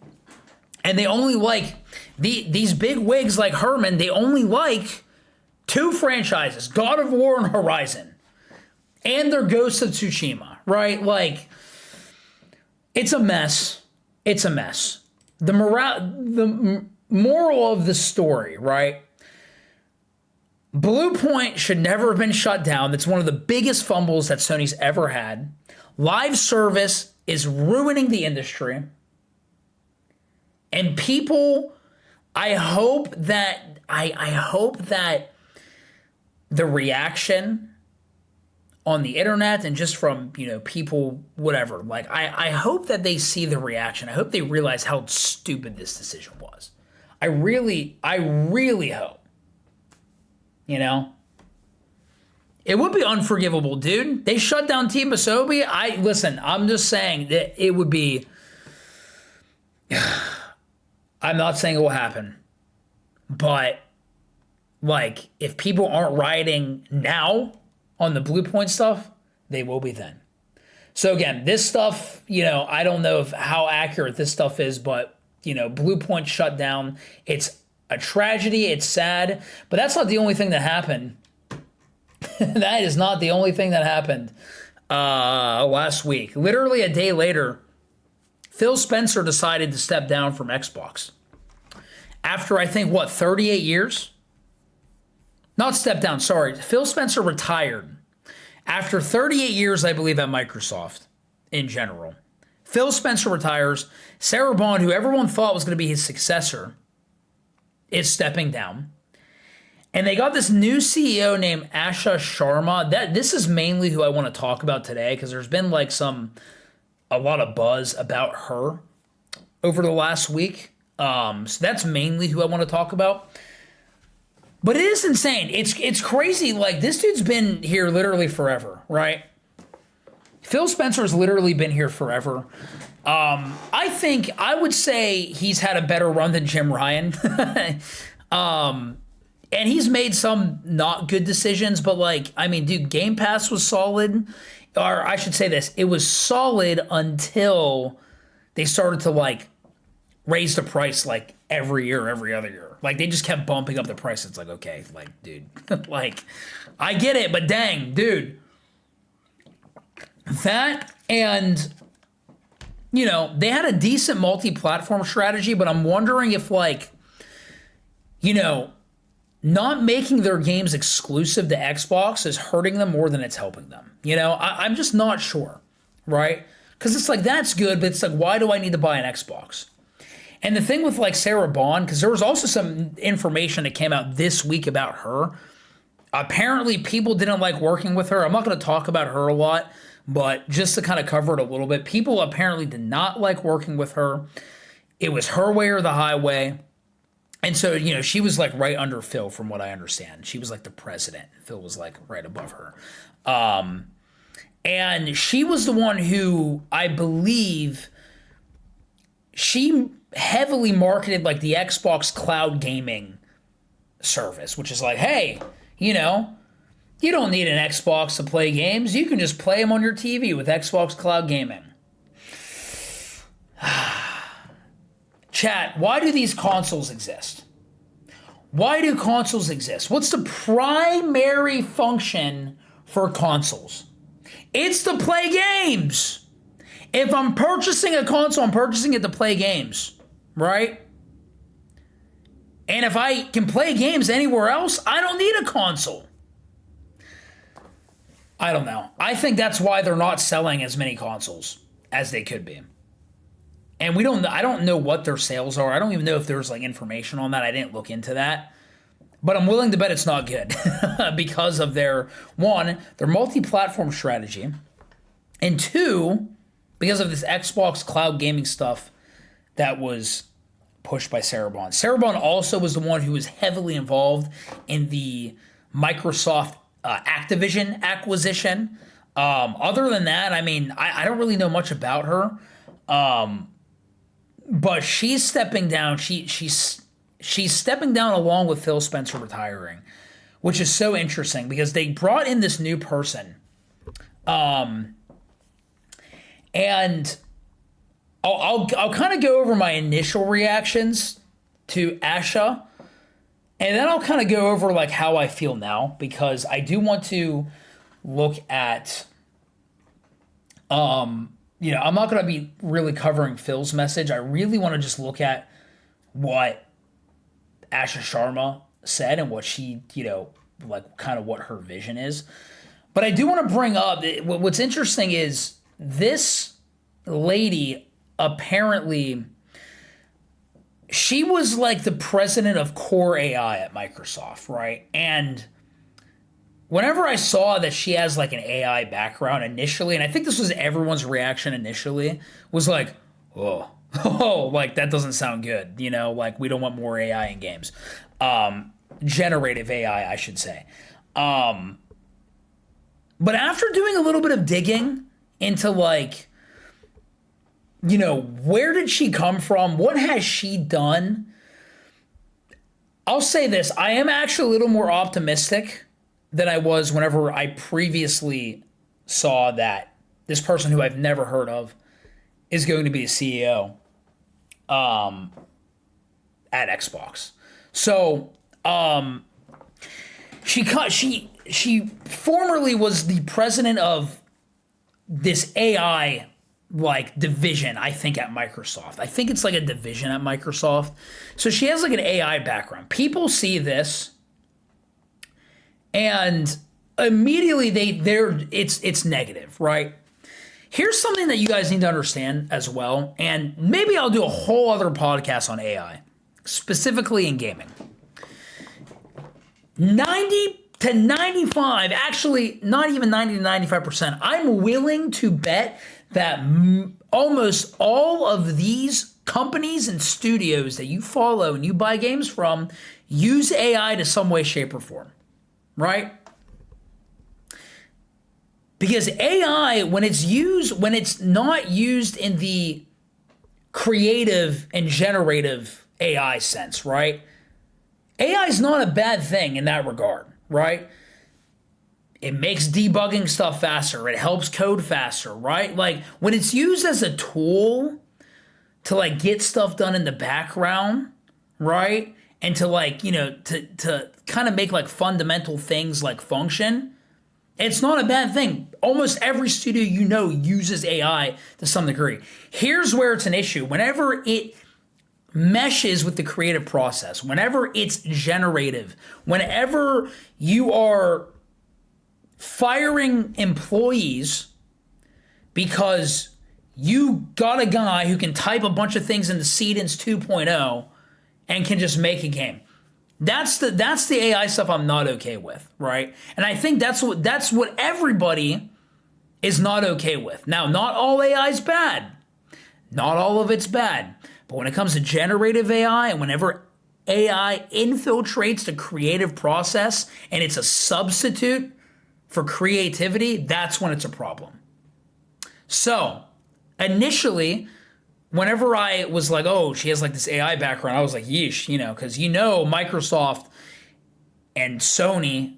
And they only like, these big wigs like Herman, they only like 2 franchises, God of War and Horizon. And their Ghost of Tsushima, right? Like, it's a mess. It's a mess. The moral of the story, right? Bluepoint should never have been shut down. That's one of the biggest fumbles that Sony's ever had. Live service is ruining the industry. And people, I hope that the reaction on the internet and just from, people, whatever, like, I hope that they see the reaction. I hope they realize how stupid this decision was. I really hope. It would be unforgivable, dude. They shut down Team Asobi. I'm just saying that it would be, I'm not saying it will happen, but like, if people aren't rioting now on the Bluepoint stuff, they will be then. So again, this stuff, I don't know how accurate this stuff is, but Bluepoint shut down. It's a tragedy. It's sad, but that's not the only thing that happened. That is not the only thing that happened last week. Literally a day later, Phil Spencer decided to step down from Xbox. After, I think, 38 years? Not step down, sorry. Phil Spencer retired after 38 years, I believe, at Microsoft in general. Phil Spencer retires. Sarah Bond, who everyone thought was going to be his successor, is stepping down. And they got this new CEO named Asha Sharma. This is mainly who I want to talk about today, because there's been like a lot of buzz about her over the last week. So that's mainly who I want to talk about. But it is insane. It's crazy. Like, this dude's been here literally forever, right? Phil Spencer's literally been here forever. I would say he's had a better run than Jim Ryan. And he's made some not good decisions, but dude, Game Pass was solid. Or I should say this, it was solid until they started to raise the price every year, every other year. They just kept bumping up the price. It's okay, dude, I get it, but dang, dude. That, and, they had a decent multi-platform strategy, but I'm wondering if, not making their games exclusive to Xbox is hurting them more than it's helping them. I'm just not sure, right? Because it's that's good, but it's why do I need to buy an Xbox? And the thing with Sarah Bond, because there was also some information that came out this week about her. Apparently people didn't like working with her. I'm not going to talk about her a lot, but just to kind of cover it a little bit, people apparently did not like working with her. It was her way or the highway. And so, she was right under Phil from what I understand. She was the president. Phil was right above her. And she was the one who, I believe, she heavily marketed the Xbox cloud gaming service, which is hey, you don't need an Xbox to play games. You can just play them on your TV with Xbox cloud gaming. Chat, why do these consoles exist? Why do consoles exist? What's the primary function for consoles? It's to play games. If I'm purchasing a console, I'm purchasing it to play games, right? And if I can play games anywhere else, I don't need a console. I don't know. I think that's why they're not selling as many consoles as they could be. And I don't know what their sales are. I don't even know if there's information on that. I didn't look into that. But I'm willing to bet it's not good because of their multi-platform strategy. And 2, because of this Xbox cloud gaming stuff that was pushed by Sarah Bond. Sarah Bond also was the one who was heavily involved in the Microsoft Activision acquisition. Other than that, I don't really know much about her. But she's stepping down. She's stepping down along with Phil Spencer retiring, which is so interesting because they brought in this new person. And I'll kind of go over my initial reactions to Asha, and then I'll kind of go over like how I feel now, because I do want to look at, I'm not going to be really covering Phil's message. I really want to just look at what Asha Sharma said and what she, like kind of what her vision is. But I do want to bring up, what's interesting is this lady, apparently, she was like the president of Core AI at Microsoft, right? And whenever I saw that she has like an AI background initially, and I think this was everyone's reaction initially, was like, oh, like that doesn't sound good. Like we don't want more AI in games. Generative AI, I should say. But after doing a little bit of digging into like, where did she come from? What has she done? I'll say this. I am actually a little more optimistic than I was whenever I previously saw that this person who I've never heard of is going to be the CEO at Xbox. So she formerly was the president of this AI like division, I think, at Microsoft. I think it's like a division at Microsoft. So she has like an AI background. People see this and immediately it's negative, right? Here's something that you guys need to understand as well, and maybe I'll do a whole other podcast on AI, specifically in gaming. 90 to 95, actually not even 90 to 95%, I'm willing to bet that almost all of these companies and studios that you follow and you buy games from use AI to some way, shape, or form, right? Because AI, when it's not used in the creative and generative AI sense, right? AI is not a bad thing in that regard, right? It makes debugging stuff faster. It helps code faster, right? Like when it's used as a tool to like get stuff done in the background, right? And to like, to kind of make like fundamental things like function, it's not a bad thing. Almost every studio uses AI to some degree. Here's where it's an issue. Whenever it meshes with the creative process, whenever it's generative, whenever you are firing employees because you got a guy who can type a bunch of things into Seedance 2.0 and can just make a game. That's the AI stuff I'm not okay with, right? And I think that's what everybody is not okay with. Now, not all AI is bad. Not all of it's bad. But when it comes to generative AI and whenever AI infiltrates the creative process and it's a substitute for creativity, that's when it's a problem. So initially, whenever I was like, oh, she has like this AI background, I was like, yeesh, because Microsoft and Sony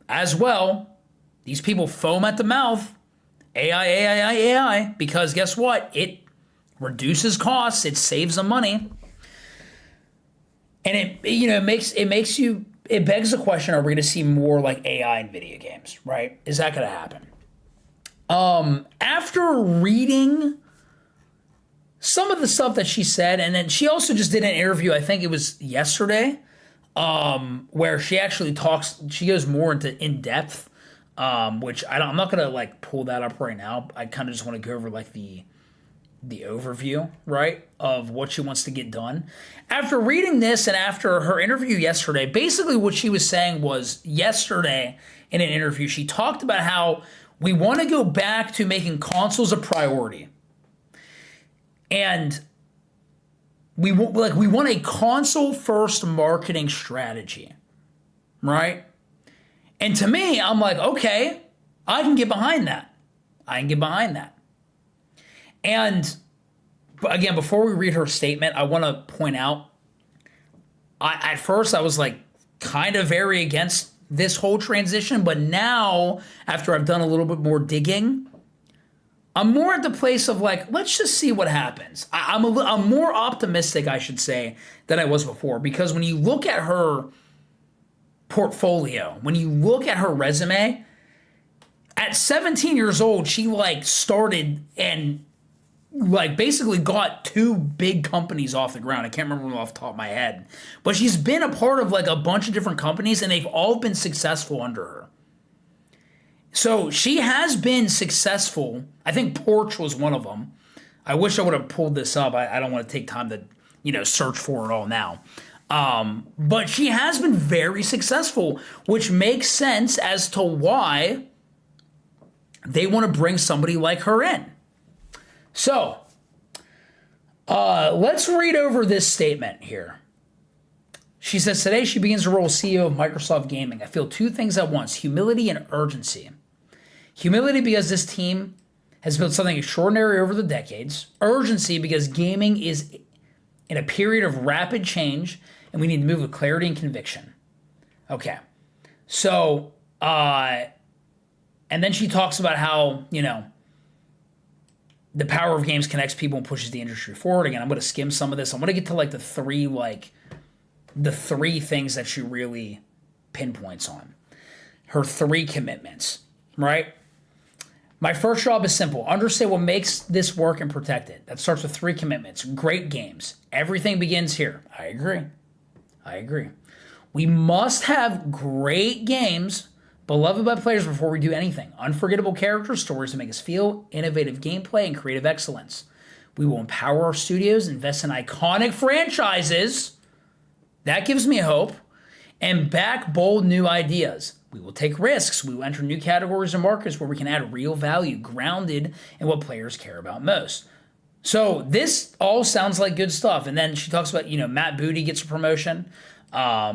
as well, these people foam at the mouth, AI, because guess what? It reduces costs, it saves them money. And it begs the question, are we going to see more like AI in video games, right? Is that going to happen? After reading some of the stuff that she said, and then she also just did an interview, I think it was yesterday, where she actually she goes more in depth, which I'm not going to like pull that up right now. I kind of just want to go over like the overview, right, of what she wants to get done. After reading this and after her interview yesterday, basically what she was saying was yesterday in an interview, she talked about how we want to go back to making consoles a priority. And we want a console-first marketing strategy, right? And to me, I'm like, okay, I can get behind that. And But again, before we read her statement, I want to point out, at first I was like kind of very against this whole transition, but now, after I've done a little bit more digging, I'm more at the place of like, let's just see what happens. I'm more optimistic, I should say, than I was before, because when you look at her portfolio, when you look at her resume, at 17 years old, she like started and like basically got 2 big companies off the ground. I can't remember them off the top of my head, but she's been a part of like a bunch of different companies, and they've all been successful under her. So she has been successful. I think Porch was one of them. I wish I would have pulled this up. I don't want to take time to, search for it all now. But she has been very successful, which makes sense as to why they want to bring somebody like her in. So, let's read over this statement here. She says, today she begins the role of CEO of Microsoft Gaming. I feel 2 things at once, humility and urgency. Humility because this team has built something extraordinary over the decades. Urgency because gaming is in a period of rapid change, and we need to move with clarity and conviction. Okay. So, and then she talks about how, the power of games connects people and pushes the industry forward. Again, I'm going to skim some of this. I'm going to get to like the three things that she really pinpoints on. Her 3 commitments, right? My first job is simple. Understand what makes this work and protect it. That starts with 3 commitments. Great games. Everything begins here. I agree. We must have great games beloved by players before we do anything. Unforgettable characters, stories that make us feel, innovative gameplay, and creative excellence. We will empower our studios, invest in iconic franchises. That gives me hope. And back bold new ideas. We will take risks. We will enter new categories and markets where we can add real value, grounded in what players care about most. So this all sounds like good stuff. And then she talks about, Matt Booty gets a promotion. I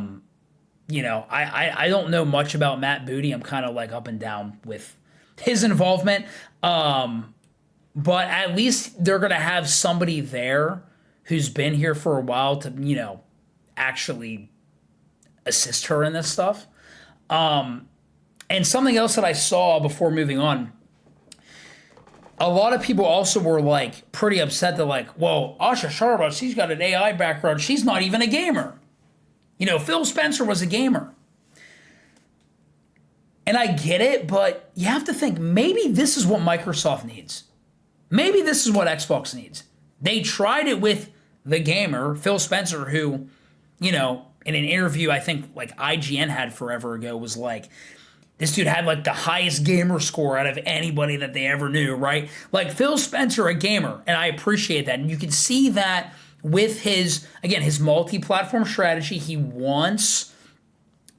don't know much about Matt Booty. I'm kind of like up and down with his involvement. But at least they're going to have somebody there who's been here for a while to, actually assist her in this stuff. And something else that I saw before moving on, a lot of people also were like pretty upset that like, well, Asha Sharma, she's got an AI background. She's not even a gamer. Phil Spencer was a gamer. And I get it, but you have to think maybe this is what Microsoft needs. Maybe this is what Xbox needs. They tried it with the gamer, Phil Spencer, who, in an interview I think like IGN had forever ago was like, this dude had like the highest gamer score out of anybody that they ever knew, right? Like Phil Spencer, a gamer, and I appreciate that. And you can see that with his multi-platform strategy. He wants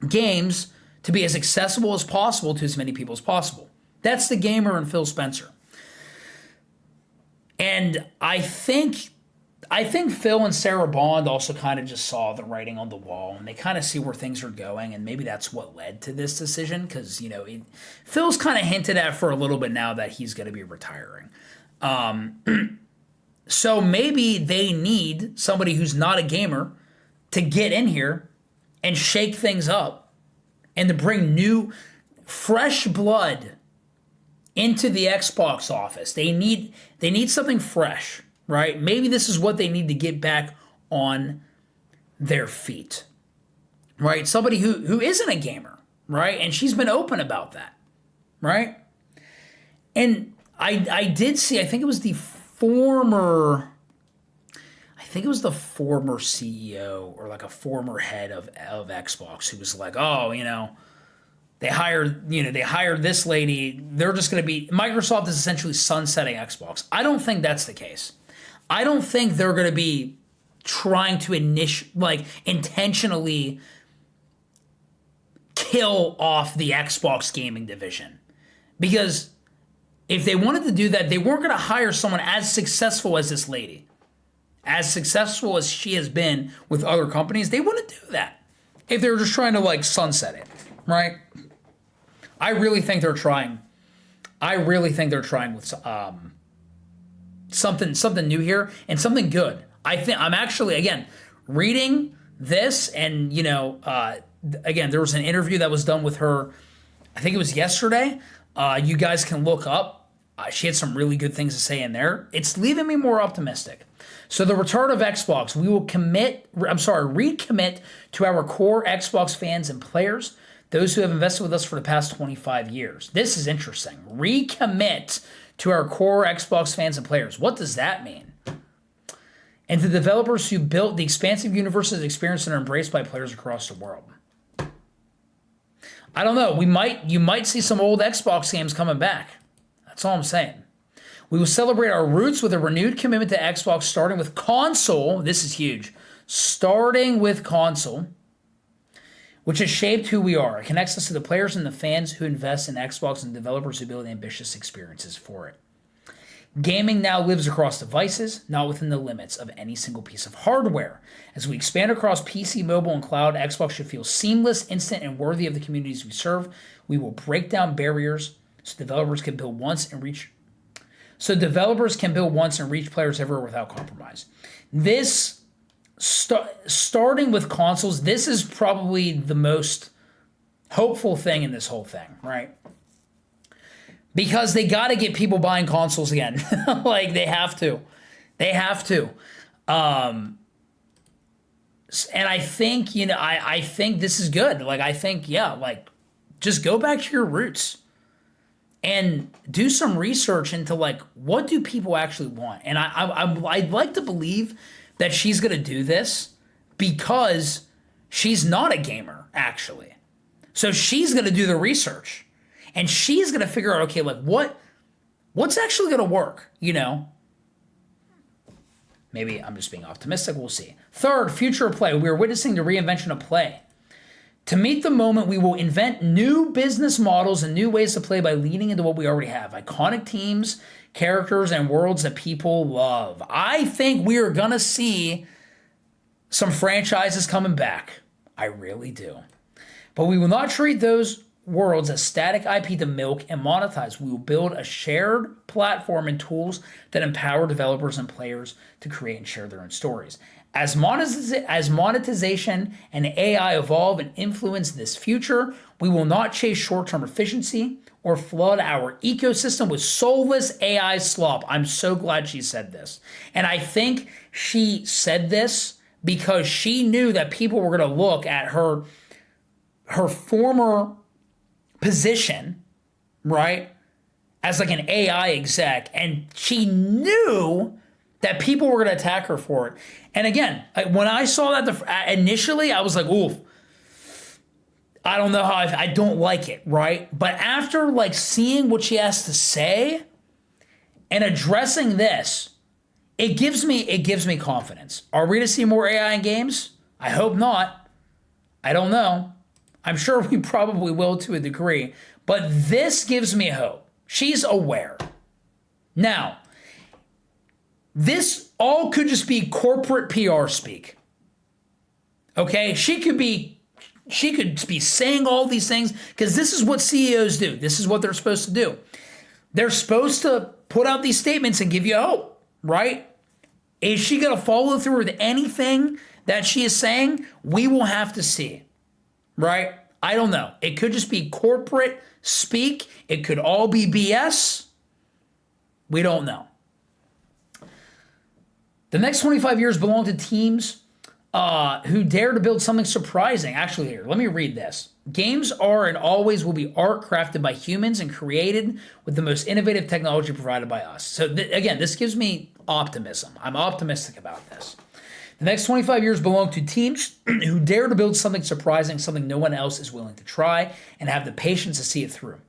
games to be as accessible as possible to as many people as possible. That's the gamer in Phil Spencer. And I think Phil and Sarah Bond also kind of just saw the writing on the wall, and they kind of see where things are going, and maybe that's what led to this decision, because, Phil's kind of hinted at for a little bit now that he's going to be retiring. So maybe they need somebody who's not a gamer to get in here and shake things up and to bring new, fresh blood into the Xbox office. They need something fresh. Right? Maybe this is what they need to get back on their feet. Right? Somebody who isn't a gamer, right? And she's been open about that. Right? And I did see, I think it was the former CEO or like a former head of Xbox who was like, oh, they hired this lady. They're just going to be, Microsoft is essentially sunsetting Xbox. I don't think that's the case. I don't think they're going to be trying to intentionally kill off the Xbox gaming division. Because if they wanted to do that, they weren't going to hire someone as successful as this lady. As successful as she has been with other companies, they wouldn't do that if they were just trying to sunset it, right? I really think they're trying with something new here and something good. I think I'm actually, again, reading this, and again, there was an interview that was done with her, I think it was yesterday. You guys can look up. She had some really good things to say in there. It's leaving me more optimistic. So the return of Xbox, we will recommit to our core Xbox fans and players, those who have invested with us for the past 25 years. This is interesting. Recommit to our core Xbox fans and players. What does that mean? And the developers who built the expansive universes experienced and are embraced by players across the world. I don't know. You might see some old Xbox games coming back. That's all I'm saying. We will celebrate our roots with a renewed commitment to Xbox, starting with console. This is huge. Starting with console, which has shaped who we are. It connects us to the players and the fans who invest in Xbox and developers who build ambitious experiences for it. Gaming now lives across devices, not within the limits of any single piece of hardware. As we expand across PC, mobile, and cloud, Xbox should feel seamless, instant, and worthy of the communities we serve. We will break down barriers so developers can build once and reach players everywhere without compromise. This, starting with consoles, this is probably the most hopeful thing in this whole thing, right? Because they got to get people buying consoles again. Like, they have to. They have to. And I think, I think this is good. Like, I think, just go back to your roots and do some research into, what do people actually want? And I'd like to believe that she's going to do this because she's not a gamer, actually. So she's going to do the research. And she's going to figure out, okay, what's actually going to work, Maybe I'm just being optimistic. We'll see. Third, future of play. We are witnessing the reinvention of play. To meet the moment, we will invent new business models and new ways to play by leaning into what we already have. Iconic teams, characters, and worlds that people love. I think we are going to see some franchises coming back. I really do. But we will not treat those worlds as static IP to milk and monetize. We will build a shared platform and tools that empower developers and players to create and share their own stories. As monetization and AI evolve and influence this future, we will not chase short-term efficiency or flood our ecosystem with soulless AI slop. I'm so glad she said this. And I think she said this because she knew that people were going to look at her former position, right, as an AI exec, and she knew that people were going to attack her for it. And again, when I saw that initially, I was like, oof, I don't know how I don't like it, right? But after seeing what she has to say and addressing this, it gives me confidence. Are we to see more AI in games? I hope not. I don't know. I'm sure we probably will to a degree, but this gives me hope. She's aware. Now, this all could just be corporate PR speak. Okay? She could be saying all these things because this is what CEOs do. This is what they're supposed to do. They're supposed to put out these statements and give you hope, right? Is she going to follow through with anything that she is saying? We will have to see. Right? I don't know. It could just be corporate speak. It could all be BS. We don't know. The next 25 years belong to teams who dare to build something surprising. Actually, here, let me read this. Games are and always will be art crafted by humans and created with the most innovative technology provided by us. So again, this gives me optimism. I'm optimistic about this. The next 25 years belong to teams who dare to build something surprising, something no one else is willing to try, and have the patience to see it through.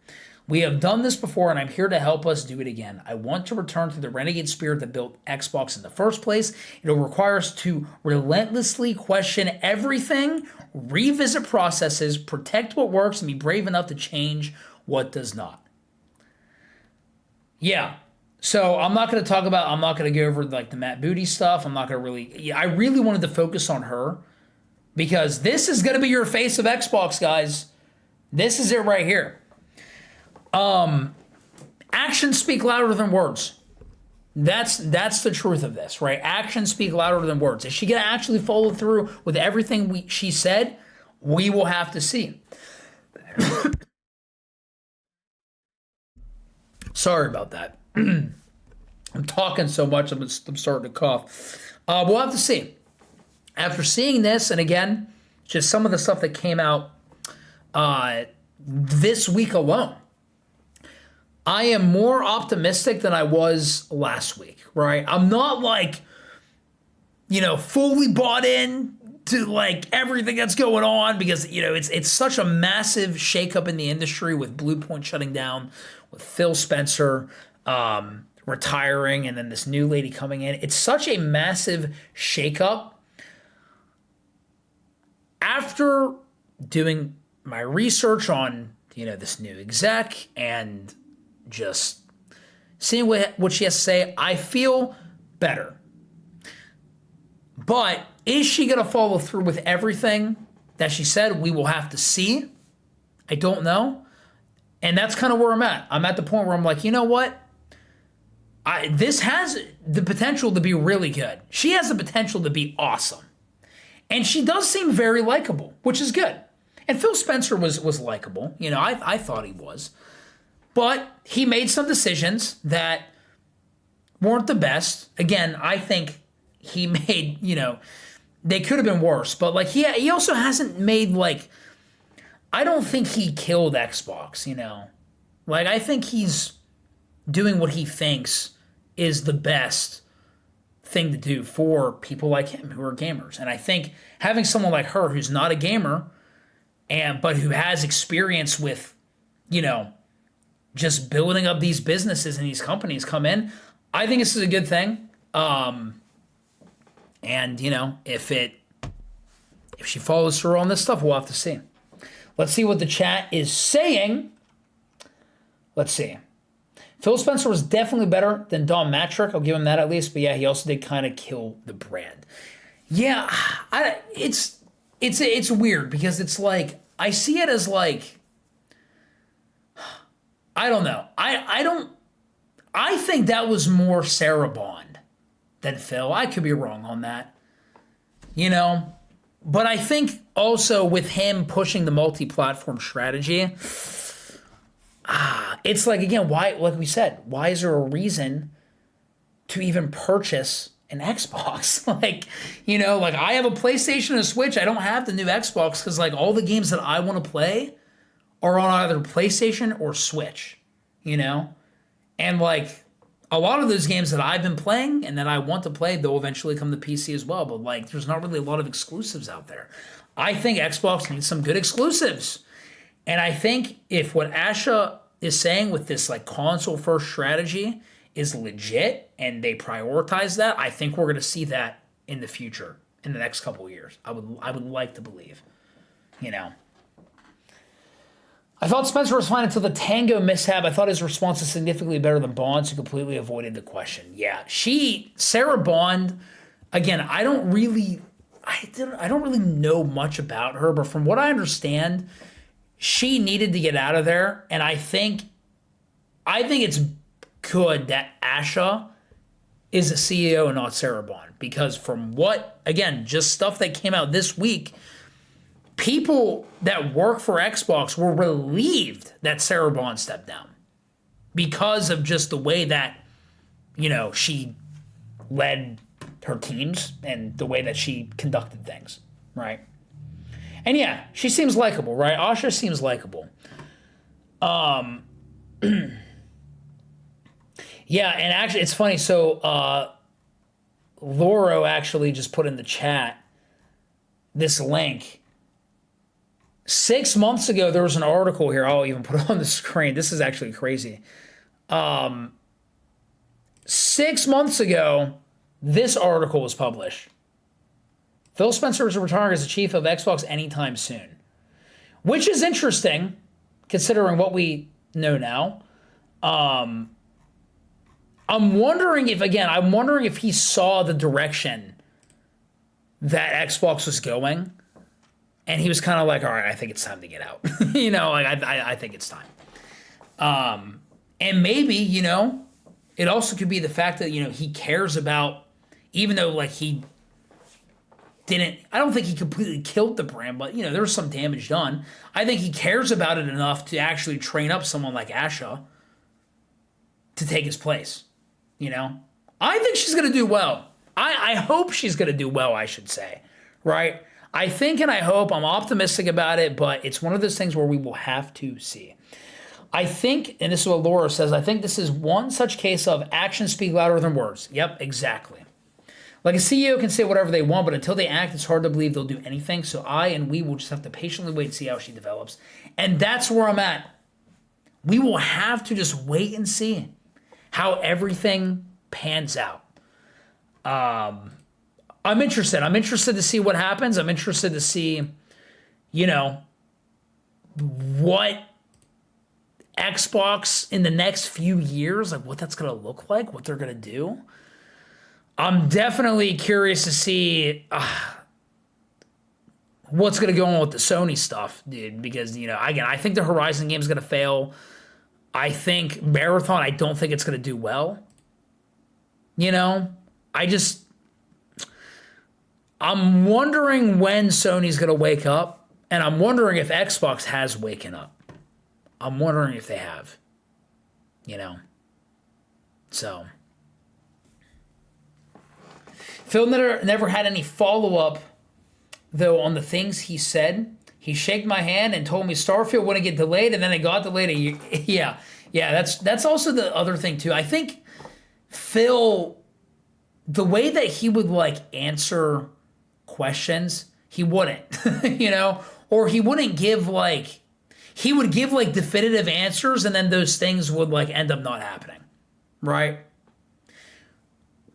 We have done this before, and I'm here to help us do it again. I want to return to the renegade spirit that built Xbox in the first place. It'll require us to relentlessly question everything, revisit processes, protect what works, and be brave enough to change what does not. Yeah. So I'm not going to go over the Matt Booty stuff. I really wanted to focus on her because this is going to be your face of Xbox, guys. This is it right here. Actions speak louder than words. That's the truth of this, right? Actions speak louder than words. Is she going to actually follow through with everything she said? We will have to see. Sorry about that. I'm talking so much, I'm starting to cough. We'll have to see. After seeing this, and again, just some of the stuff that came out this week alone, I am more optimistic than I was last week, right? I'm not like, fully bought in to like everything that's going on because, it's such a massive shakeup in the industry with Bluepoint shutting down, with Phil Spencer retiring, and then this new lady coming in. It's such a massive shakeup. After doing my research on, this new exec and just seeing what she has to say, I feel better. But is she going to follow through with everything that she said? We will have to see. I don't know. And that's kind of where I'm at. I'm at the point where I'm like, you know what? This has the potential to be really good. She has the potential to be awesome. And she does seem very likable, which is good. And Phil Spencer was likable. I thought he was. But he made some decisions that weren't the best. Again, I think he made, they could have been worse. But like he also hasn't made I don't think he killed Xbox, Like I think he's doing what he thinks is the best thing to do for people like him who are gamers. And I think having someone like her who's not a gamer but who has experience with, just building up these businesses and these companies come in, I think this is a good thing. And if she follows through on this stuff, we'll have to see. Let's see what the chat is saying. Let's see. Phil Spencer was definitely better than Don Matrick. I'll give him that at least. But yeah, he also did kind of kill the brand. Yeah, it's weird because it's like I see it as like I don't know. I think that was more Sarah Bond than Phil. I could be wrong on that. But I think also with him pushing the multi-platform strategy, it's like, again, why, like we said, why is there a reason to even purchase an Xbox? I have a PlayStation and a Switch. I don't have the new Xbox because all the games that I want to play are on either PlayStation or Switch, And a lot of those games that I've been playing and that I want to play, they'll eventually come to PC as well. But there's not really a lot of exclusives out there. I think Xbox needs some good exclusives. And I think if what Asha is saying with this console first strategy is legit and they prioritize that, I think we're going to see that in the future, in the next couple of years. I would like to believe, I thought Spencer was fine until the Tango mishap. I thought his response was significantly better than Bond's, who completely avoided the question. Yeah, Sarah Bond, again, I don't really know much about her, but from what I understand, she needed to get out of there, and I think it's good that Asha is a CEO and not Sarah Bond, because from what, again, just stuff that came out this week, people that work for Xbox were relieved that Sarah Bond stepped down because of just the way that, she led her teams and the way that she conducted things, right? And yeah, she seems likable, right? Asha seems likable. Yeah, and actually, it's funny. So, Loro actually just put in the chat this link. 6 months ago, there was an article here. I'll even put it on the screen. This is actually crazy. 6 months ago, this article was published. Phil Spencer is retiring as the chief of Xbox anytime soon, which is interesting considering what we know now. I'm wondering if he saw the direction that Xbox was going, and he was kind of like, all right, I think it's time to get out. I think it's time. And maybe, It also could be the fact that, he cares about, even though like he didn't, I don't think he completely killed the brand, but there was some damage done. I think he cares about it enough to actually train up someone like Asha to take his place. I think she's going to do well. I hope she's going to do well, I should say, right? I think and I hope, I'm optimistic about it, but it's one of those things where we will have to see. I think, and this is what Laura says, I think this is one such case of actions speak louder than words. Yep, exactly. Like a CEO can say whatever they want, but until they act, it's hard to believe they'll do anything. So I and we will just have to patiently wait and see how she develops. And that's where I'm at. We will have to just wait and see how everything pans out. I'm interested. I'm interested to see what happens. I'm interested to see, what Xbox in the next few years, like what that's going to look like, what they're going to do. I'm definitely curious to see what's going to go on with the Sony stuff, dude, because, again, I think the Horizon game is going to fail. I think Marathon, I don't think it's going to do well. I'm wondering when Sony's going to wake up, and I'm wondering if Xbox has waken up. I'm wondering if they have, So, Phil never had any follow-up, though, on the things he said. He shook my hand and told me Starfield wouldn't get delayed, and then it got delayed a year. Yeah, that's also the other thing, too. I think Phil, the way that he would, answer questions, he wouldn't, Or he wouldn't give, he would give definitive answers, and then those things would end up not happening, right?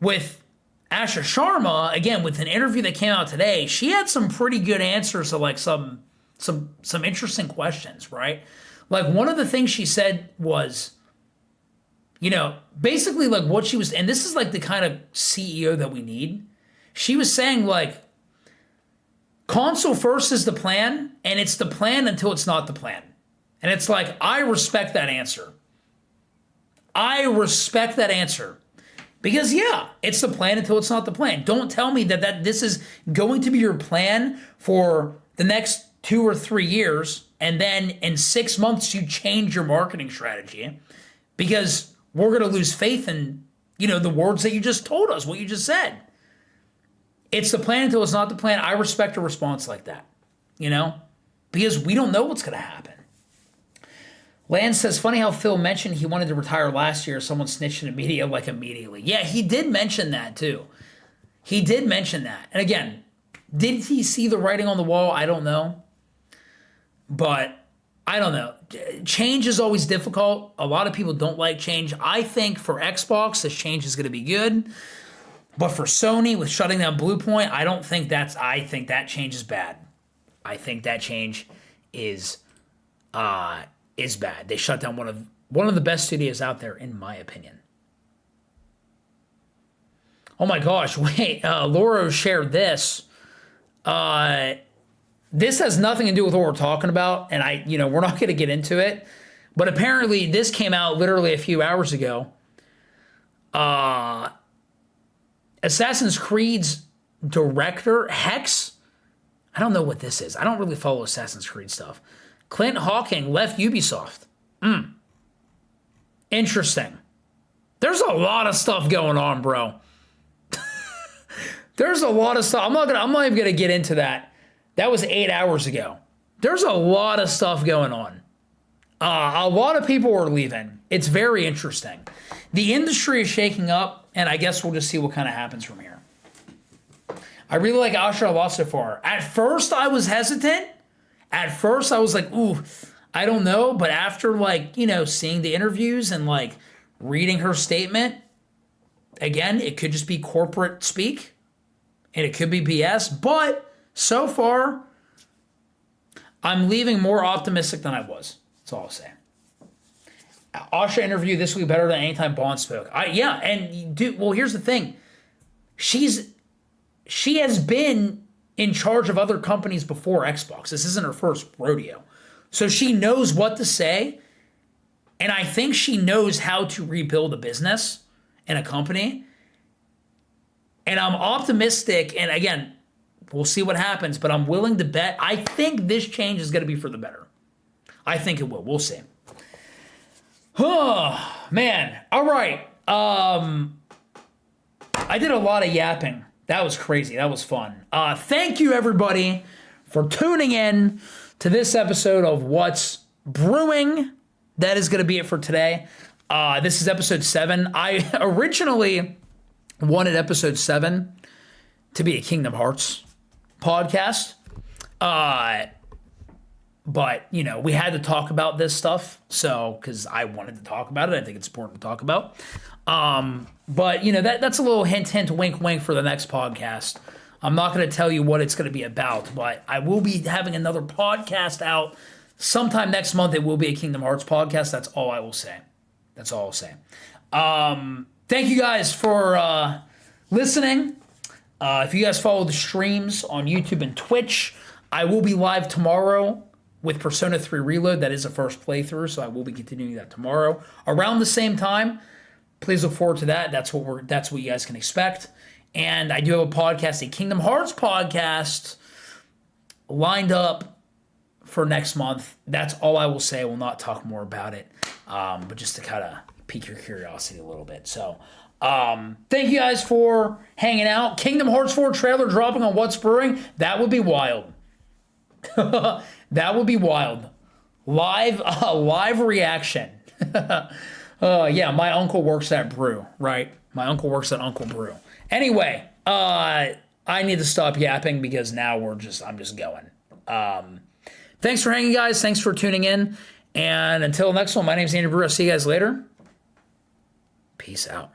With Asha Sharma, again, with an interview that came out today, she had some pretty good answers to some interesting questions, right? One of the things she said was, basically what she was, and this is the kind of CEO that we need. She was saying console first is the plan, and it's the plan until it's not the plan. And it's I respect that answer. I respect that answer. Because, yeah, it's the plan until it's not the plan. Don't tell me that this is going to be your plan for the next 2 or 3 years, and then in 6 months you change your marketing strategy, because we're going to lose faith in, the words that you just told us, what you just said. It's the plan until it's not the plan. I respect a response like that, because we don't know what's going to happen. Lance says, funny how Phil mentioned he wanted to retire last year. Someone snitched in the media immediately. Yeah, he did mention that too. He did mention that. And again, did he see the writing on the wall? I don't know. But I don't know. Change is always difficult. A lot of people don't like change. I think for Xbox, this change is going to be good. But for Sony, with shutting down Bluepoint, I think that change is bad. I think that change is bad. They shut down one of the best studios out there, in my opinion. Oh my gosh, wait, Laura shared this. This has nothing to do with what we're talking about, and we're not going to get into it, but apparently this came out literally a few hours ago. Assassin's Creed's director, Hex, I don't know what this is. I don't really follow Assassin's Creed stuff. Clint Hawking left Ubisoft. Interesting. There's a lot of stuff going on, bro. There's a lot of stuff. I'm not even gonna get into that. That was 8 hours ago. There's a lot of stuff going on. A lot of people are leaving. It's very interesting. The industry is shaking up, and I guess we'll just see what kind of happens from here. I really like Asha a lot so far. At first, I was hesitant. At first, I was like, ooh, I don't know. But after, seeing the interviews and, reading her statement, again, it could just be corporate speak. And it could be BS. But so far, I'm leaving more optimistic than I was. That's all I'll say. Asha interview this week better than any time Bond spoke. Here's the thing. She has been in charge of other companies before Xbox. This isn't her first rodeo. So she knows what to say, and I think she knows how to rebuild a business. in a company. And I'm optimistic, and again, we'll see what happens, but I'm willing to bet. I think this change is going to be for the better. I think it will. We'll see. Oh, man. All right. I did a lot of yapping. That was crazy. That was fun. Thank you, everybody, for tuning in to this episode of What's Brewing. That is going to be it for today. This is episode 7. I originally wanted episode 7 to be a Kingdom Hearts podcast. But, you know, we had to talk about this stuff. So, because I wanted to talk about it. I think it's important to talk about. But, you know, that's a little hint, hint, wink, wink for the next podcast. I'm not going to tell you what it's going to be about, but I will be having another podcast out sometime next month. It will be a Kingdom Hearts podcast. That's all I will say. That's all I'll say. Thank you guys for listening. If you guys follow the streams on YouTube and Twitch, I will be live tomorrow with Persona 3 Reload. That is a first playthrough, so I will be continuing that tomorrow around the same time. Please look forward to that. That's what you guys can expect. And I do have a podcast, a Kingdom Hearts podcast, lined up for next month. That's all I will say. I will not talk more about it, but just to kind of pique your curiosity a little bit. So, thank you guys for hanging out. Kingdom Hearts 4 trailer dropping on What's Brewing. That would be wild. That would be wild. Live reaction. Yeah, my uncle works at Brew, right? My uncle works at Uncle Brew. Anyway, I need to stop yapping because now I'm just going. Thanks for hanging, guys. Thanks for tuning in. And until next one, my name's Andy Brew. I'll see you guys later. Peace out.